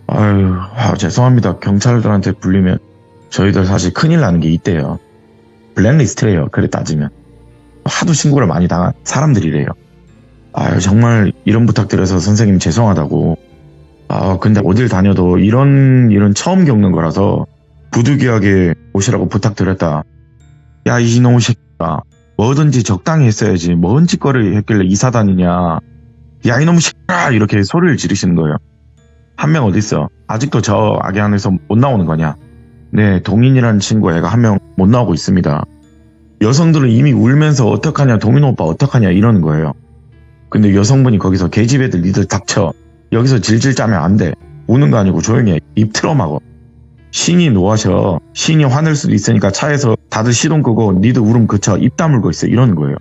[SPEAKER 2] 아유 죄송합니다. 경찰들한테 불리면 저희들 사실 큰일 나는 게 있대요. 블랙리스트래요. 그래 따지면. 하도 신고를 많이 당한 사람들이래요. 아유 정말 이런 부탁드려서 선생님 죄송하다고. 근데 어딜 다녀도 이런 일은 처음 겪는 거라서 부득이하게 오시라고 부탁드렸다. 야 이놈의 새끼야, 뭐든지 적당히 했어야지 뭔 짓거리 했길래 이사 다니냐. 야 이놈 시끄라 이렇게 소리를 지르시는 거예요. 한 명 어딨어? 아직도 저 악의 안에서 못 나오는 거냐? 네, 동인이라는 친구 애가 한 명 못 나오고 있습니다. 여성들은 이미 울면서 어떡하냐, 동인 오빠 어떡하냐 이러는 거예요. 근데 여성분이 거기서 계집애들 니들 닥쳐. 여기서 질질 짜면 안 돼. 우는 거 아니고 조용히 해. 입 틀어막어. 신이 노하셔. 신이 화낼 수도 있으니까 차에서 다들 시동 끄고 니들 울음 그쳐. 입 다물고 있어. 이러는 거예요.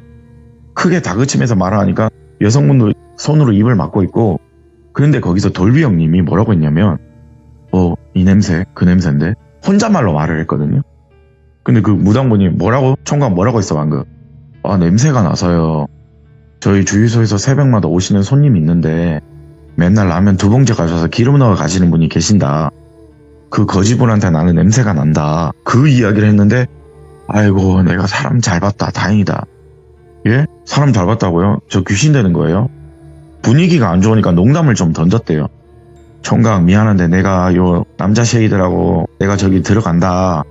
[SPEAKER 2] 크게 다그치면서 말하니까 여성분도 손으로 입을 막고 있고, 그런데 거기서 돌비 형님이 뭐라고 했냐면 이 냄새 그 냄새인데 혼잣말로 말을 했거든요. 근데 그 무당분이 뭐라고? 총각 뭐라고 했어 방금? 아 냄새가 나서요. 저희 주유소에서 새벽마다 오시는 손님이 있는데 맨날 라면 2봉지 가져와서 기름 넣어 가시는 분이 계신다. 그 거지분한테 나는 냄새가 난다. 그 이야기를 했는데 아이고 내가 사람 잘 봤다 다행이다. 예? 사람 잘 봤다고요? 저 귀신 되는 거예요? 분위기가 안 좋으니까 농담을 좀 던졌대요. 총각 미안한데 내가 요 남자 쉐이드라고 내가 저기 들어간다.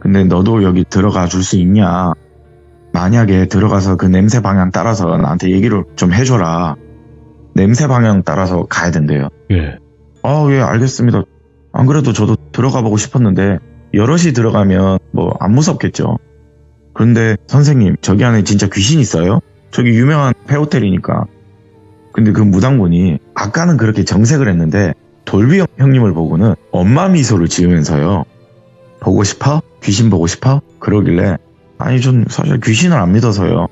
[SPEAKER 2] 근데 너도 여기 들어가 줄 수 있냐? 만약에 들어가서 그 냄새 방향 따라서 나한테 얘기를 좀 해줘라. 냄새 방향 따라서 가야 된대요.
[SPEAKER 1] 예.
[SPEAKER 2] 예, 알겠습니다. 안 그래도 저도 들어가 보고 싶었는데 여럿이 들어가면 뭐 안 무섭겠죠. 그런데 선생님 저기 안에 진짜 귀신 있어요? 저기 유명한 폐호텔이니까. 근데 그 무당분이 아까는 그렇게 정색을 했는데 돌비 형님을 보고는 엄마 미소를 지으면서요. 보고 싶어? 귀신 보고 싶어? 그러길래 아니 전 사실 귀신을 안 믿어서요.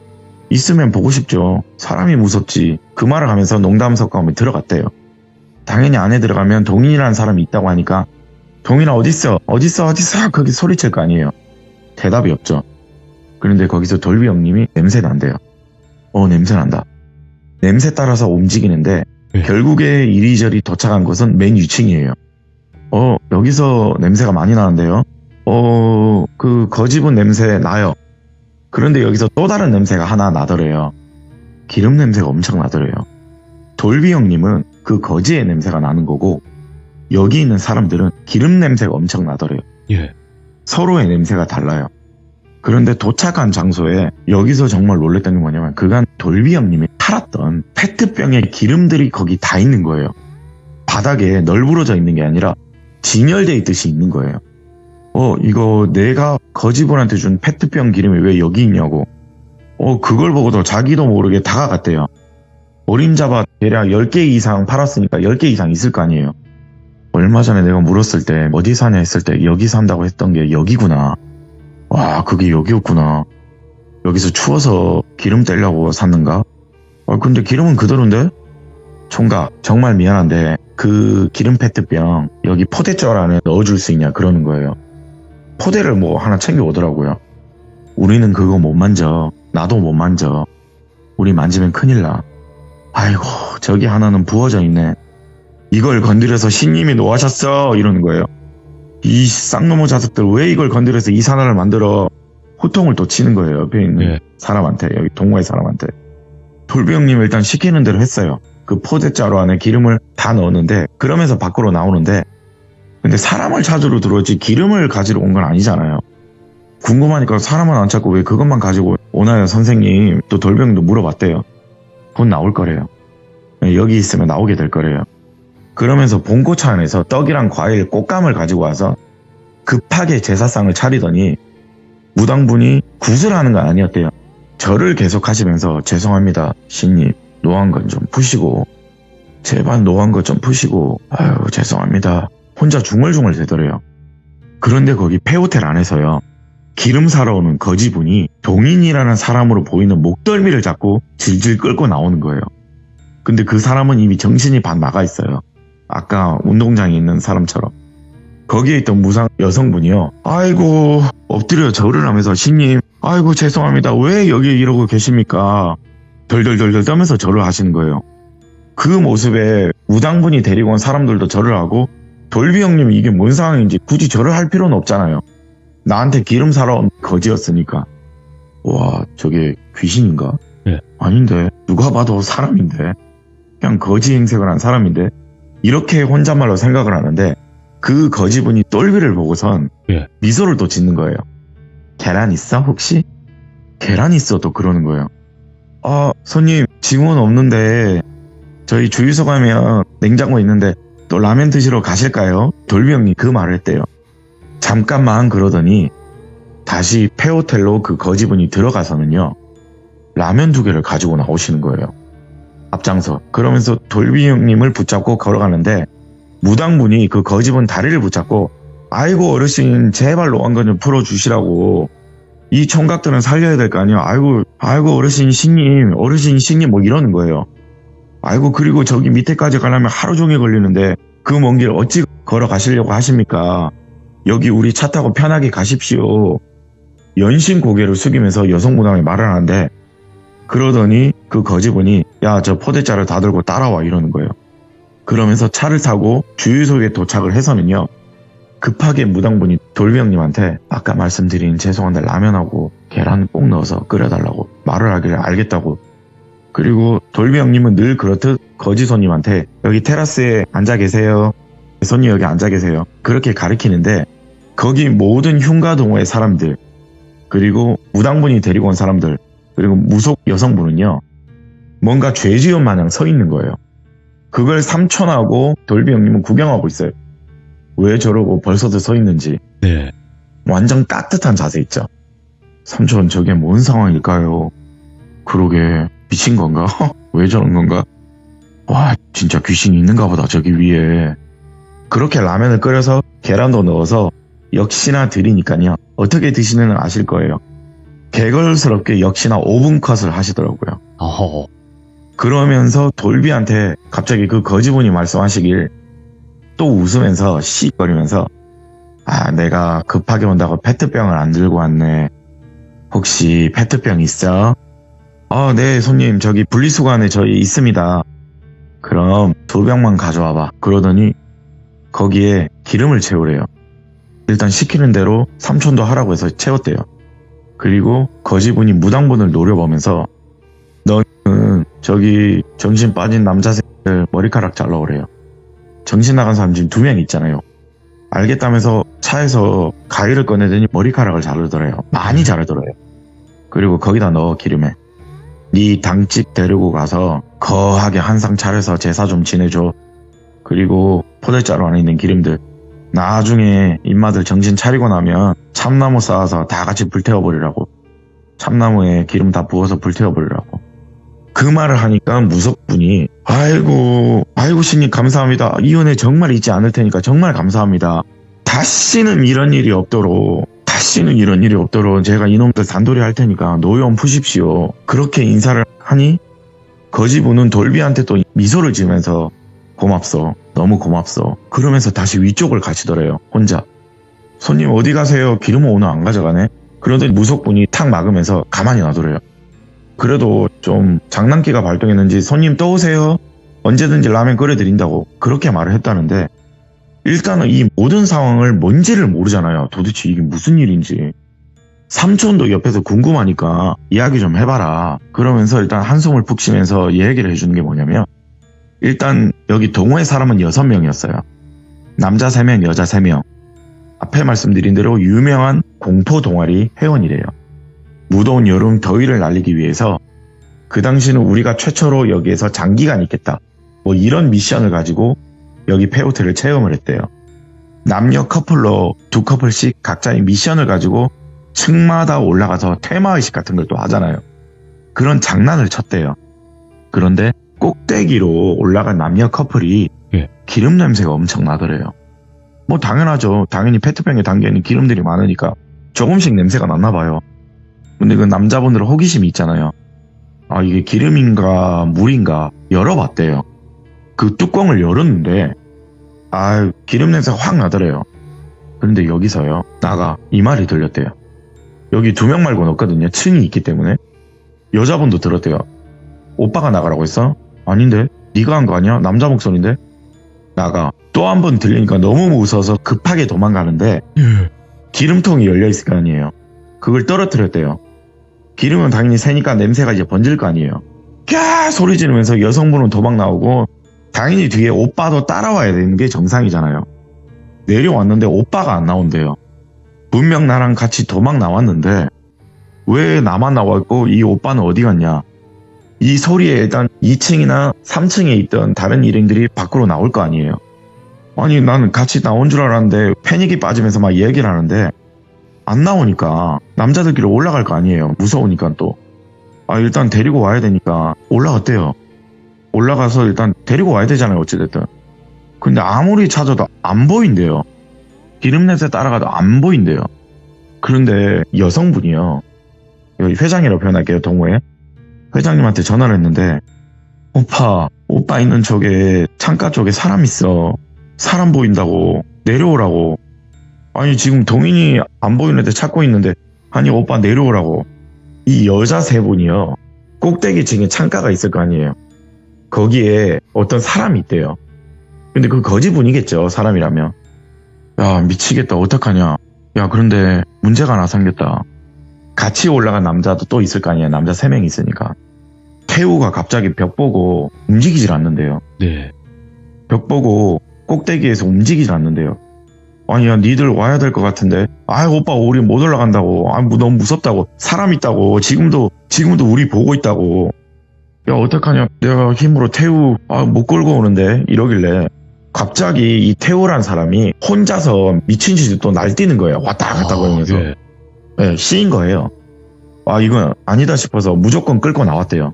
[SPEAKER 2] 있으면 보고 싶죠. 사람이 무섭지. 그 말을 하면서 농담 섞어가며 들어갔대요. 당연히 안에 들어가면 동인이라는 사람이 있다고 하니까 동인아 어딨어? 어딨어? 거기 소리칠 거 아니에요. 대답이 없죠. 그런데 거기서 돌비 형님이 냄새 난대요. 냄새 난다. 냄새 따라서 움직이는데 결국에 이리저리 도착한 곳은 맨 위층이에요. 여기서 냄새가 많이 나는데요. 그 거지분 냄새 나요. 그런데 여기서 또 다른 냄새가 하나 나더래요. 기름 냄새가 엄청 나더래요. 돌비 형님은 그 거지의 냄새가 나는 거고 여기 있는 사람들은 기름 냄새가 엄청 나더래요.
[SPEAKER 1] 예.
[SPEAKER 2] 서로의 냄새가 달라요. 그런데 도착한 장소에 여기서 정말 놀랬던 게 뭐냐면 그간 돌비 형님이 팔았던 페트병의 기름들이 거기 다 있는 거예요. 바닥에 널브러져 있는 게 아니라 진열돼 있듯이 있는 거예요. 이거 내가 거지분한테 준 페트병 기름이 왜 여기 있냐고. 그걸 보고도 자기도 모르게 다가갔대요. 어림잡아 대략 10개 이상 팔았으니까 10개 이상 있을 거 아니에요. 얼마 전에 내가 물었을 때 어디 사냐 했을 때 여기 산다고 했던 게 여기구나. 와 그게 여기였구나. 여기서 추워서 기름 떼려고 샀는가? 근데 기름은 그대로인데? 총각 정말 미안한데 그 기름 페트병 여기 포대절 안에 넣어줄 수 있냐 그러는 거예요. 포대를 뭐 하나 챙겨오더라고요. 우리는 그거 못 만져. 나도 못 만져. 우리 만지면 큰일 나. 아이고 저기 하나는 부어져 있네. 이걸 건드려서 신님이 노하셨어 이러는 거예요. 이 쌍놈의 자석들 왜 이걸 건드려서 이 산화를 만들어. 호통을 또 치는 거예요. 옆에 있는 사람한테. 여기 동호회 사람한테. 돌비 형님 일단 시키는 대로 했어요. 그 포대자루 안에 기름을 다 넣었는데 그러면서 밖으로 나오는데 근데 사람을 찾으러 들어오지 기름을 가지러 온 건 아니잖아요. 궁금하니까 사람은 안 찾고 왜 그것만 가지고 오나요 선생님. 또 돌비 형도 물어봤대요. 곧 나올 거래요. 여기 있으면 나오게 될 거래요. 그러면서 봉고차 안에서 떡이랑 과일, 꽃감을 가지고 와서 급하게 제사상을 차리더니 무당분이 구슬하는 건 아니었대요. 절을 계속 하시면서 죄송합니다 신님 노한 건 좀 푸시고 제발 노한 거 좀 푸시고 아유 죄송합니다 혼자 중얼중얼 대더래요. 그런데 거기 폐호텔 안에서요 기름 사러 오는 거지분이 동인이라는 사람으로 보이는 목덜미를 잡고 질질 끌고 나오는 거예요. 근데 그 사람은 이미 정신이 반 나가 있어요. 아까 운동장에 있는 사람처럼. 거기에 있던 무상 여성분이요. 아이고 엎드려 절을 하면서 신님 아이고 죄송합니다 왜 여기 이러고 계십니까. 덜덜덜덜 떠면서 절을 하시는 거예요. 그 모습에 무당분이 데리고 온 사람들도 절을 하고 돌비 형님이 이게 뭔 상황인지 굳이 절을 할 필요는 없잖아요. 나한테 기름 사러 온 거지였으니까. 와 저게 귀신인가?
[SPEAKER 1] 네.
[SPEAKER 2] 아닌데 누가 봐도 사람인데 그냥 거지 행색을 한 사람인데 이렇게 혼잣말로 생각을 하는데 그 거지분이 돌비를 보고선 미소를 또 짓는 거예요. 계란 있어 혹시? 계란 있어 또 그러는 거예요. 손님 지문 없는데 저희 주유소 가면 냉장고 있는데 또 라면 드시러 가실까요? 돌비 형님 그 말을 했대요. 잠깐만 그러더니 다시 폐호텔로 그 거지분이 들어가서는요. 라면 2개를 가지고 나오시는 거예요. 앞장서. 그러면서 돌비 형님을 붙잡고 걸어가는데 무당분이 그 거지분 다리를 붙잡고 아이고 어르신 제발 노안건 좀 풀어주시라고 이 총각들은 살려야 될 거 아니야. 아이고 어르신 신님 뭐 이러는 거예요. 아이고 그리고 저기 밑에까지 가려면 하루 종일 걸리는데 그 먼 길 어찌 걸어가시려고 하십니까? 여기 우리 차 타고 편하게 가십시오. 연신 고개를 숙이면서 여성무당이 말을 하는데 그러더니 그 거지분이 야 저 포대자를 다 들고 따라와 이러는 거예요. 그러면서 차를 타고 주유소에 도착을 해서는요. 급하게 무당분이 돌비 형님한테 아까 말씀드린 죄송한데 라면하고 계란 꼭 넣어서 끓여달라고 말을 하길래 알겠다고. 그리고 돌비 형님은 늘 그렇듯 거지 손님한테 여기 테라스에 앉아 계세요. 손님 여기 앉아 계세요. 그렇게 가리키는데 거기 모든 흉가동호회 사람들 그리고 무당분이 데리고 온 사람들 그리고 무속 여성분은요. 뭔가 죄지연 마냥 서 있는 거예요. 그걸 삼촌하고 돌비 형님은 구경하고 있어요. 왜 저러고 벌써도 서 있는지.
[SPEAKER 1] 네.
[SPEAKER 2] 완전 따뜻한 자세 있죠. 삼촌 저게 뭔 상황일까요? 그러게 미친 건가? 왜 저런 건가? 와 진짜 귀신이 있는가 보다 저기 위에. 그렇게 라면을 끓여서 계란도 넣어서 역시나 드리니까요. 어떻게 드시는지 아실 거예요. 개걸스럽게 역시나 5분 컷을 하시더라고요.
[SPEAKER 1] 어허.
[SPEAKER 2] 그러면서 돌비한테 갑자기 그 거지분이 말씀하시길 또 웃으면서 씩거리면서 아 내가 급하게 온다고 페트병을 안 들고 왔네. 혹시 페트병 있어? 네 손님 저기 분리수거함에 저희 있습니다. 그럼 2병만 가져와봐. 그러더니 거기에 기름을 채우래요. 일단 시키는 대로 삼촌도 하라고 해서 채웠대요. 그리고 거지분이 무당분을 노려보면서 너는 저기 정신 빠진 남자생들 머리카락 잘라오래요. 정신 나간 사람 지금 2명 있잖아요. 알겠다면서 차에서 가위를 꺼내더니 머리카락을 자르더래요. 많이 자르더래요. 그리고 거기다 넣어 기름에. 네 당직 데리고 가서 거하게 한상 차려서 제사 좀 지내줘. 그리고 포대자루 안에 있는 기름들 나중에 인마들 정신 차리고 나면 참나무 쌓아서 다 같이 불태워버리라고. 참나무에 기름 다 부어서 불태워버리라고. 그 말을 하니까 무속분이 아이고 신님 감사합니다. 이 은혜 정말 잊지 않을 테니까 정말 감사합니다. 다시는 이런 일이 없도록 제가 이놈들 단돌이 할 테니까 노여움 푸십시오. 그렇게 인사를 하니 거지분은 돌비한테 또 미소를 지으면서 고맙소. 너무 고맙소. 그러면서 다시 위쪽을 가시더래요. 혼자. 손님 어디 가세요? 기름은 오늘 안 가져가네. 그러더니 무속분이 탁 막으면서 가만히 놔두래요. 그래도 좀 장난기가 발동했는지 손님 또 오세요. 언제든지 라면 끓여드린다고 그렇게 말을 했다는데 일단은 이 모든 상황을 뭔지를 모르잖아요. 도대체 이게 무슨 일인지. 삼촌도 옆에서 궁금하니까 이야기 좀 해봐라. 그러면서 일단 한숨을 푹 쉬면서 얘기를 해주는 게 뭐냐면 일단 여기 동호회 사람은 6명이었어요. 남자 3명, 여자 3명. 앞에 말씀드린 대로 유명한 공포 동아리 회원이래요. 무더운 여름 더위를 날리기 위해서 그 당시는 우리가 최초로 여기에서 장기간 있겠다. 뭐 이런 미션을 가지고 여기 폐호텔을 체험을 했대요. 남녀 커플로 2커플씩 각자의 미션을 가지고 층마다 올라가서 테마의식 같은 걸 또 하잖아요. 그런 장난을 쳤대요. 그런데 꼭대기로 올라간 남녀 커플이 기름 냄새가 엄청 나더래요. 뭐 당연하죠. 당연히 페트병에 담겨있는 기름들이 많으니까 조금씩 냄새가 났나 봐요. 근데 그 남자분들은 호기심이 있잖아요. 아 이게 기름인가 물인가 열어봤대요. 그 뚜껑을 열었는데 기름 냄새가 확 나더래요. 그런데 여기서요 나가 이 말이 들렸대요. 여기 2명 말고는 없거든요. 층이 있기 때문에. 여자분도 들었대요. 오빠가 나가라고 했어? 아닌데 네가 한 거 아니야? 남자 목소리인데? 나가. 또 한 번 들리니까 너무 무서워서 급하게 도망가는데 기름통이 열려있을 거 아니에요. 그걸 떨어뜨렸대요. 기름은 당연히 새니까 냄새가 이제 번질 거 아니에요. 캬 소리 지르면서 여성분은 도망 나오고 당연히 뒤에 오빠도 따라와야 되는 게 정상이잖아요. 내려왔는데 오빠가 안 나온대요. 분명 나랑 같이 도망 나왔는데 왜 나만 나왔고 이 오빠는 어디 갔냐. 이 소리에 일단 2층이나 3층에 있던 다른 일행들이 밖으로 나올 거 아니에요. 아니 나는 같이 나온 줄 알았는데 패닉이 빠지면서 막 얘기를 하는데 안 나오니까 남자들끼리 올라갈 거 아니에요. 무서우니까 또. 일단 데리고 와야 되니까 올라갔대요. 올라가서 일단 데리고 와야 되잖아요. 어찌됐든. 근데 아무리 찾아도 안 보인대요. 기름 냄새 따라가도 안 보인대요. 그런데 여성분이요. 여기 회장이라고 표현할게요. 동호회. 회장님한테 전화를 했는데 오빠 있는 쪽에 창가 쪽에 사람 있어. 사람 보인다고 내려오라고. 아니 지금 동인이 안 보이는데 찾고 있는데 아니 오빠 내려오라고. 이 여자 세 분이요. 꼭대기층에 창가가 있을 거 아니에요. 거기에 어떤 사람이 있대요. 근데 그 거지분이겠죠. 사람이라면. 야 미치겠다. 어떡하냐. 야 그런데 문제가 하나 생겼다. 같이 올라간 남자도 또 있을 거 아니에요. 남자 3명이 있으니까. 태우가 갑자기 벽 보고 움직이질 않는데요.
[SPEAKER 1] 네.
[SPEAKER 2] 벽 보고 꼭대기에서 움직이질 않는데요. 아니야 니들 와야 될 것 같은데. 오빠 우리 못 올라간다고. 너무 무섭다고. 사람 있다고. 지금도 우리 보고 있다고. 야 어떡하냐. 내가 힘으로 태우 못 끌고 오는데 이러길래 갑자기 이 태우란 사람이 혼자서 미친 듯이 또 날뛰는 거예요. 왔다 갔다 거리면서.
[SPEAKER 1] 예.
[SPEAKER 2] 네, 씌인 거예요. 이건 아니다 싶어서 무조건 끌고 나왔대요.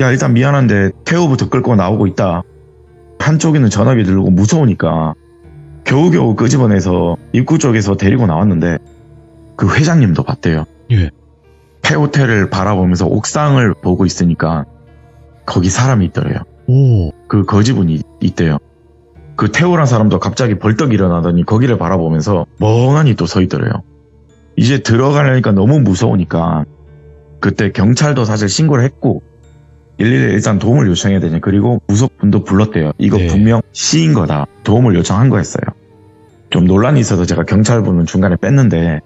[SPEAKER 2] 야 일단 미안한데 태우부터 끌고 나오고 있다. 한쪽에는 전화기 들고 무서우니까 겨우겨우 끄집어내서 입구 쪽에서 데리고 나왔는데 그 회장님도 봤대요.
[SPEAKER 1] 예.
[SPEAKER 2] 폐호텔을 바라보면서 옥상을 보고 있으니까 거기 사람이 있더래요.
[SPEAKER 1] 오.
[SPEAKER 2] 그 거지분이 있대요. 그 태우란 사람도 갑자기 벌떡 일어나더니 거기를 바라보면서 멍하니 또 서 있더래요. 이제 들어가려니까 너무 무서우니까 그때 경찰도 사실 신고를 했고 112에 일단 도움을 요청해야 되냐. 그리고 무속분도 불렀대요. 이거
[SPEAKER 1] 네.
[SPEAKER 2] 분명 시인 거다. 도움을 요청한 거였어요. 좀 논란이 있어서 제가 경찰분은 중간에 뺐는데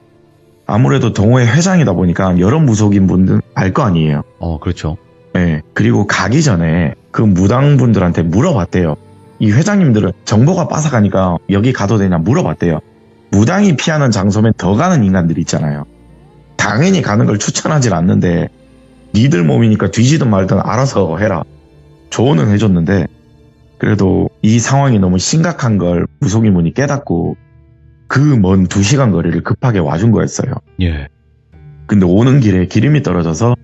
[SPEAKER 2] 아무래도 동호회 회장이다 보니까 여러 무속인 분들 알 거 아니에요.
[SPEAKER 1] 그렇죠.
[SPEAKER 2] 네. 그리고 가기 전에 그 무당분들한테 물어봤대요. 이 회장님들은 정보가 빠삭하니까 여기 가도 되냐 물어봤대요. 무당이 피하는 장소면 더 가는 인간들이 있잖아요. 당연히 가는 걸 추천하진 않는데 니들 몸이니까 뒤지든 말든 알아서 해라. 조언은 해줬는데 그래도 이 상황이 너무 심각한 걸 무속인분이 깨닫고 그 먼 2시간 거리를 급하게 와준 거였어요.
[SPEAKER 1] 예.
[SPEAKER 2] 근데 오는 길에 기름이 떨어져서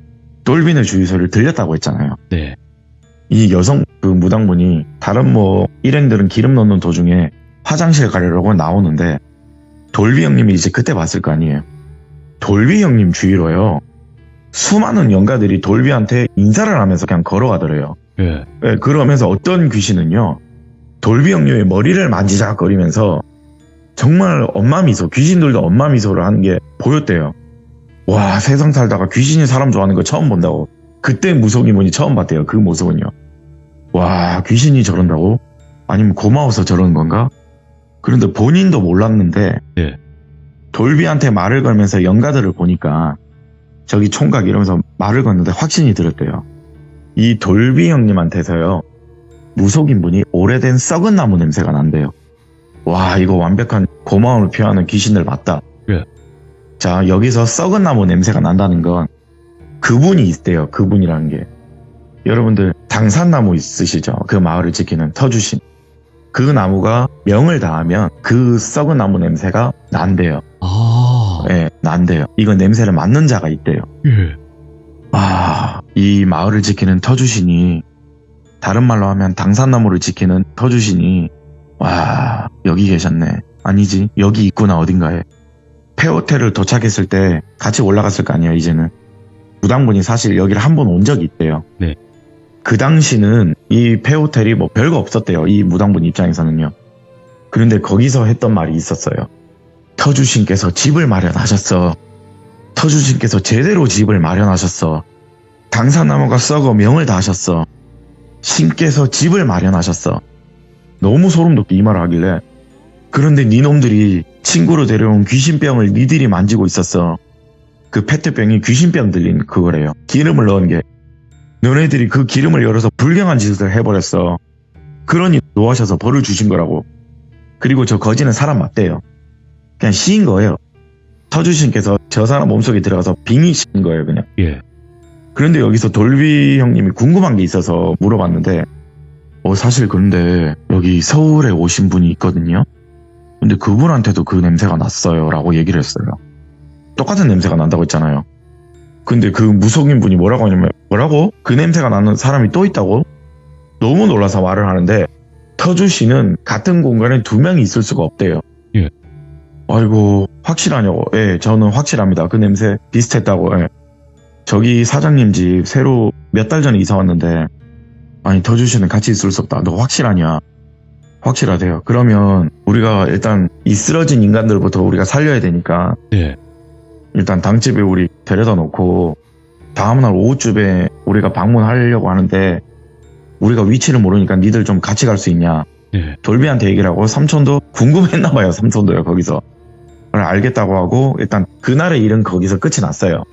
[SPEAKER 2] 돌비는 주유소를 들렸다고 했잖아요.
[SPEAKER 1] 네.
[SPEAKER 2] 이 여성 그 무당분이 다른 일행들은 기름 넣는 도중에 화장실 가려고 나오는데 돌비 형님이 이제 그때 봤을 거 아니에요. 돌비 형님 주위로요. 수많은 영가들이 돌비한테 인사를 하면서 그냥 걸어가더래요.
[SPEAKER 1] 예.
[SPEAKER 2] 네, 그러면서 어떤 귀신은요. 돌비 형님의 머리를 만지작거리면서 정말 엄마 미소, 귀신들도 엄마 미소를 하는 게 보였대요. 와 세상 살다가 귀신이 사람 좋아하는 거 처음 본다고. 그때 무속인분이 처음 봤대요. 그 모습은요. 와 귀신이 저런다고? 아니면 고마워서 저러는 건가? 그런데 본인도 몰랐는데
[SPEAKER 1] 네.
[SPEAKER 2] 돌비한테 말을 걸면서 영가들을 보니까 저기 총각 이러면서 말을 걸는데 확신이 들었대요. 이 돌비 형님한테서요. 무속인분이 오래된 썩은 나무 냄새가 난대요. 와 이거 완벽한 고마움을 표하는 귀신들 맞다.
[SPEAKER 1] 예.
[SPEAKER 2] 자 여기서 썩은 나무 냄새가 난다는 건 그분이 있대요. 그분이라는 게. 여러분들 당산나무 있으시죠? 그 마을을 지키는 터주신. 그 나무가 명을 다하면 그 썩은 나무 냄새가 난대요. 네, 난대요. 이건 냄새를 맡는 자가 있대요.
[SPEAKER 1] 예.
[SPEAKER 2] 이 마을을 지키는 터주신이, 다른 말로 하면 당산나무를 지키는 터주신이, 와, 여기 계셨네. 아니지, 여기 있구나, 어딘가에. 폐호텔을 도착했을 때 같이 올라갔을 거 아니에요, 이제는. 무당분이 사실 여기를 한 번 온 적이 있대요.
[SPEAKER 1] 네.
[SPEAKER 2] 그 당시는 이 폐호텔이 뭐 별거 없었대요. 이 무당분 입장에서는요. 그런데 거기서 했던 말이 있었어요. 터주신께서 집을 마련하셨어. 터주신께서 제대로 집을 마련하셨어. 당산나무가 썩어 명을 다하셨어. 신께서 집을 마련하셨어. 너무 소름 돋게 이 말을 하길래, 그런데 니놈들이 친구로 데려온 귀신병을 니들이 만지고 있었어. 그 페트병이 귀신병 들린 그거래요. 기름을 넣은 게. 너네들이 그 기름을 열어서 불경한 짓을 해버렸어. 그러니 노하셔서 벌을 주신 거라고. 그리고 저 거지는 사람 맞대요. 그냥 시인 거예요. 터주신께서 저 사람 몸속에 들어가서 빙의시킨 거예요, 그냥.
[SPEAKER 1] 예.
[SPEAKER 2] 그런데 여기서 돌비 형님이 궁금한 게 있어서 물어봤는데, 사실 그런데 여기 서울에 오신 분이 있거든요. 근데 그분한테도 그 냄새가 났어요 라고 얘기를 했어요. 똑같은 냄새가 난다고 했잖아요. 근데 그 무속인 분이 뭐라고 하냐면, 뭐라고? 그 냄새가 나는 사람이 또 있다고? 너무 놀라서 말을 하는데, 터주씨는 같은 공간에 2명이 있을 수가 없대요.
[SPEAKER 1] 예.
[SPEAKER 2] 아이고, 확실하냐고. 예, 저는 확실합니다. 그 냄새 비슷했다고. 예. 저기 사장님 집 새로 몇 달 전에 이사 왔는데, 아니, 터주씨는 같이 있을 수 없다. 너 확실하냐? 확실하대요. 그러면 우리가 일단 이 쓰러진 인간들부터 우리가 살려야 되니까,
[SPEAKER 1] 예.
[SPEAKER 2] 일단 당집에 우리 데려다 놓고 다음날 오후쯤에 우리가 방문하려고 하는데 우리가 위치를 모르니까 니들 좀 같이 갈 수 있냐.
[SPEAKER 1] 예.
[SPEAKER 2] 돌비한테 얘기를 하고 삼촌도 궁금했나봐요. 삼촌도요 거기서. 알겠다고 하고 일단 그날의 일은 거기서 끝이 났어요.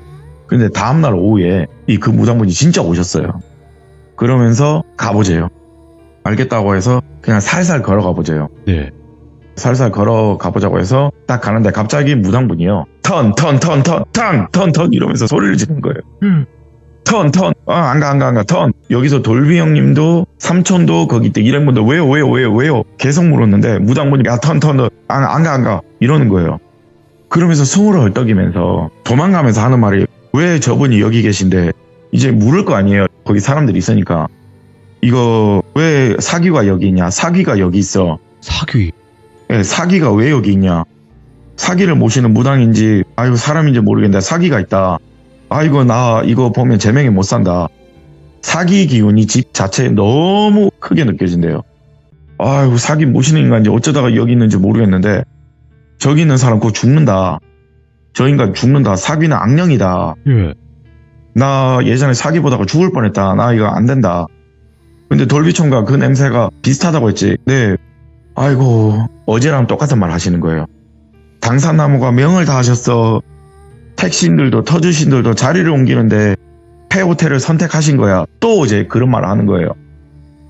[SPEAKER 2] 근데 다음날 오후에 이 그 무당분이 진짜 오셨어요. 그러면서 가보재요. 알겠다고 해서 그냥 살살 걸어가 보재요.
[SPEAKER 1] 예.
[SPEAKER 2] 살살 걸어가 보자고 해서 딱 가는데 갑자기 무당분이요. 턴 이러면서 소리를 지르는 거예요. 턴. 안 가. 턴. 여기서 돌비 형님도 삼촌도 거기 때 일행분들 왜요? 계속 물었는데 무당분이 야 턴. 안 가. 이러는 거예요. 그러면서 숨을 헐떡이면서 도망가면서 하는 말이 왜 저분이 여기 계신데 이제 물을 거 아니에요. 거기 사람들이 있으니까. 이거 왜 사귀가 여기 있냐? 사귀가 여기 있어.
[SPEAKER 1] 사귀.
[SPEAKER 2] 예, 사기가 왜 여기 있냐? 사기를 모시는 무당인지 아이고 사람인지 모르겠는데 사기가 있다. 아이고 나 이거 보면 제명에 못 산다. 사기 기운이 집 자체에 너무 크게 느껴진대요. 아이고 사기 모시는 인간인지 어쩌다가 여기 있는지 모르겠는데 저기 있는 사람 곧 죽는다. 저 인간 죽는다. 사기는 악령이다.
[SPEAKER 1] 예.
[SPEAKER 2] 나 예전에 사기 보다가 죽을 뻔했다. 나 이거 안 된다. 근데 돌비총각 그 냄새가 비슷하다고 했지. 네. 아이고 어제랑 똑같은 말 하시는 거예요. 당산나무가 명을 다 하셨어. 택시인들도 터주신들도 자리를 옮기는데 폐호텔을 선택하신 거야. 또 어제 그런 말을 하는 거예요.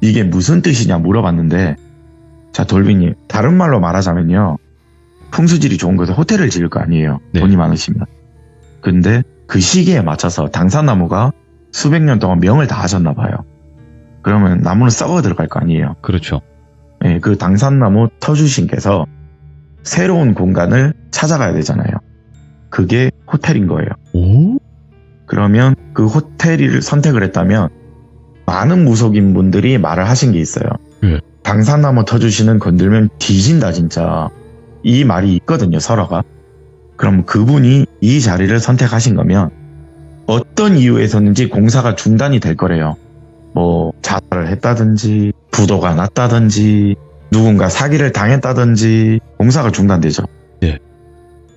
[SPEAKER 2] 이게 무슨 뜻이냐 물어봤는데 자 돌비님 다른 말로 말하자면요. 풍수질이 좋은 곳에 호텔을 지을 거 아니에요.
[SPEAKER 1] 네.
[SPEAKER 2] 돈이 많으시면. 근데 그 시기에 맞춰서 당산나무가 수백 년 동안 명을 다 하셨나 봐요. 그러면 나무는 썩어 들어갈 거 아니에요.
[SPEAKER 1] 그렇죠.
[SPEAKER 2] 예, 그 당산나무 터주신께서 새로운 공간을 찾아가야 되잖아요. 그게 호텔인 거예요.
[SPEAKER 1] 오?
[SPEAKER 2] 그러면 그 호텔을 선택을 했다면 많은 무속인 분들이 말을 하신 게 있어요.
[SPEAKER 1] 예.
[SPEAKER 2] 당산나무 터주신은 건들면 뒤진다 진짜. 이 말이 있거든요 설화가. 그럼 그분이 이 자리를 선택하신 거면 어떤 이유에서는지 공사가 중단이 될 거래요. 뭐 자살을 했다든지 부도가 났다든지 누군가 사기를 당했다든지 공사가 중단되죠.
[SPEAKER 1] 예.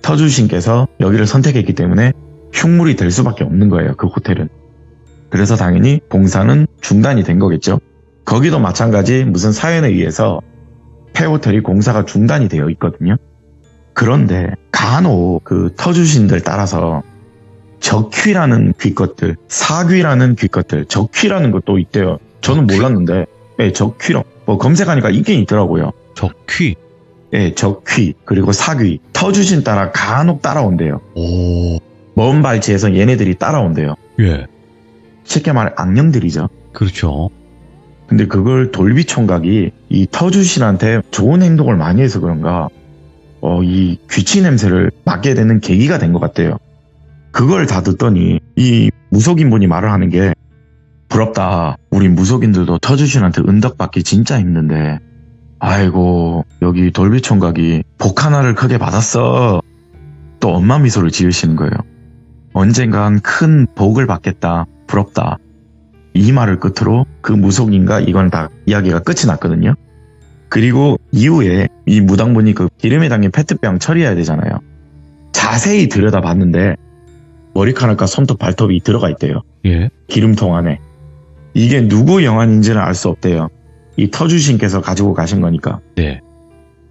[SPEAKER 2] 터주신께서 여기를 선택했기 때문에 흉물이 될 수밖에 없는 거예요. 그 호텔은. 그래서 당연히 공사는 중단이 된 거겠죠. 거기도 마찬가지 무슨 사연에 의해서 폐호텔이 공사가 중단이 되어 있거든요. 그런데 간혹 그 터주신들 따라서 적귀라는 귀것들, 사귀라는 귀것들, 적귀라는 것도 있대요. 저는 몰랐는데, 예, 적귀로 뭐 검색하니까 있긴 있더라고요.
[SPEAKER 1] 적귀.
[SPEAKER 2] 예, 적귀 그리고 사귀, 터주신 따라 간혹 따라온대요.
[SPEAKER 1] 오.
[SPEAKER 2] 먼 발치에서 얘네들이 따라온대요.
[SPEAKER 1] 예.
[SPEAKER 2] 쉽게 말해 악령들이죠.
[SPEAKER 1] 그렇죠.
[SPEAKER 2] 근데 그걸 돌비총각이 이 터주신한테 좋은 행동을 많이 해서 그런가, 이 귀치 냄새를 맡게 되는 계기가 된 것 같대요. 그걸 다 듣더니 이 무속인 분이 말을 하는 게 부럽다. 우리 무속인들도 터주신한테 은덕받기 진짜 힘든데 아이고 여기 돌비총각이 복 하나를 크게 받았어. 또 엄마 미소를 지으시는 거예요. 언젠간 큰 복을 받겠다. 부럽다. 이 말을 끝으로 그 무속인과 이건 다 이야기가 끝이 났거든요. 그리고 이후에 이 무당분이 그 기름에 담긴 페트병 처리해야 되잖아요. 자세히 들여다봤는데 머리카락과 손톱 발톱이 들어가 있대요.
[SPEAKER 1] 예.
[SPEAKER 2] 기름통 안에. 이게 누구 영안인지는 알 수 없대요. 이 터주신께서 가지고 가신 거니까.
[SPEAKER 1] 네.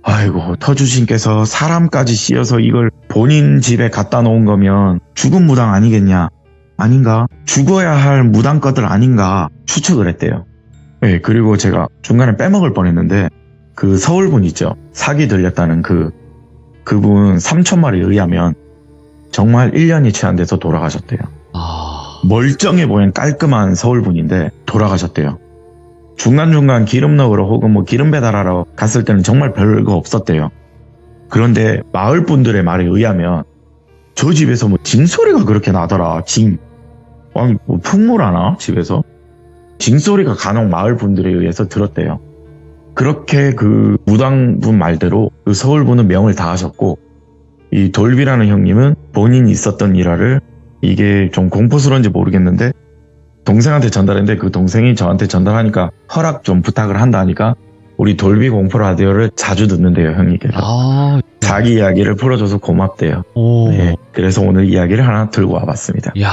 [SPEAKER 2] 아이고 터주신께서 사람까지 씌어서 이걸 본인 집에 갖다 놓은 거면 죽은 무당 아니겠냐. 아닌가? 죽어야 할 무당 것들 아닌가 추측을 했대요. 네, 그리고 제가 중간에 빼먹을 뻔했는데 그 서울분 있죠. 사기 들렸다는 그분 삼촌 말에 의하면 정말 1년이 채 안 돼서 돌아가셨대요.
[SPEAKER 1] 아.
[SPEAKER 2] 멀쩡해 보이는 깔끔한 서울분인데 돌아가셨대요. 중간중간 기름 넣으러 혹은 뭐 기름 배달하러 갔을 때는 정말 별거 없었대요. 그런데 마을 분들의 말에 의하면 저 집에서 뭐 징소리가 그렇게 나더라. 아니 뭐 풍물하나 집에서? 징소리가 간혹 마을 분들에 의해서 들었대요. 그렇게 그 무당분 말대로 그 서울분은 명을 다하셨고, 이 돌비라는 형님은 본인이 있었던 일화를, 이게 좀 공포스러운지 모르겠는데 동생한테 전달했는데 그 동생이 저한테 전달하니까 허락 좀 부탁을 한다 하니까 우리 돌비 공포 라디오를 자주 듣는데요, 형님께서. 자기 이야기를 풀어줘서 고맙대요. 네, 그래서 오늘 이야기를 하나 들고 와봤습니다.
[SPEAKER 1] 야,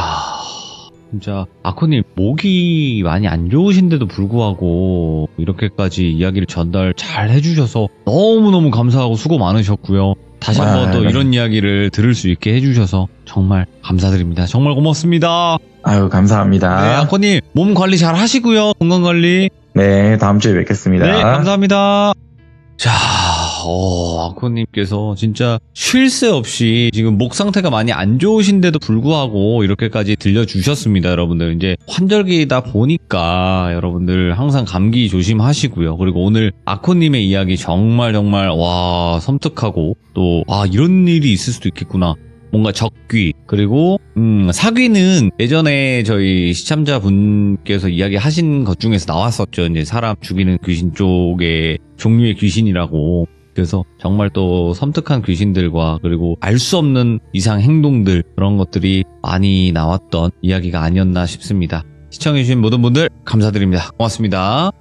[SPEAKER 1] 진짜 아코님 목이 많이 안 좋으신데도 불구하고 이렇게까지 이야기를 전달 잘 해주셔서 너무너무 감사하고 수고 많으셨고요. 다시 한번 또 이런 이야기를 들을 수 있게 해주셔서 정말 감사드립니다. 정말 고맙습니다.
[SPEAKER 2] 아유, 감사합니다.
[SPEAKER 1] 네, 아코님 몸 관리 잘 하시고요. 건강 관리.
[SPEAKER 2] 네, 다음 주에 뵙겠습니다.
[SPEAKER 1] 네, 감사합니다. 자, 아코님께서 진짜 쉴 새 없이 지금 목 상태가 많이 안 좋으신데도 불구하고 이렇게까지 들려주셨습니다, 여러분들. 이제 환절기다 보니까 여러분들 항상 감기 조심하시고요. 그리고 오늘 아코님의 이야기 정말 와, 섬뜩하고 또, 이런 일이 있을 수도 있겠구나. 뭔가 적귀, 그리고 사귀는 예전에 저희 시청자분께서 이야기하신 것 중에서 나왔었죠. 이제 사람 죽이는 귀신 쪽의 종류의 귀신이라고. 그래서 정말 또 섬뜩한 귀신들과 그리고 알 수 없는 이상 행동들, 그런 것들이 많이 나왔던 이야기가 아니었나 싶습니다. 시청해주신 모든 분들 감사드립니다. 고맙습니다.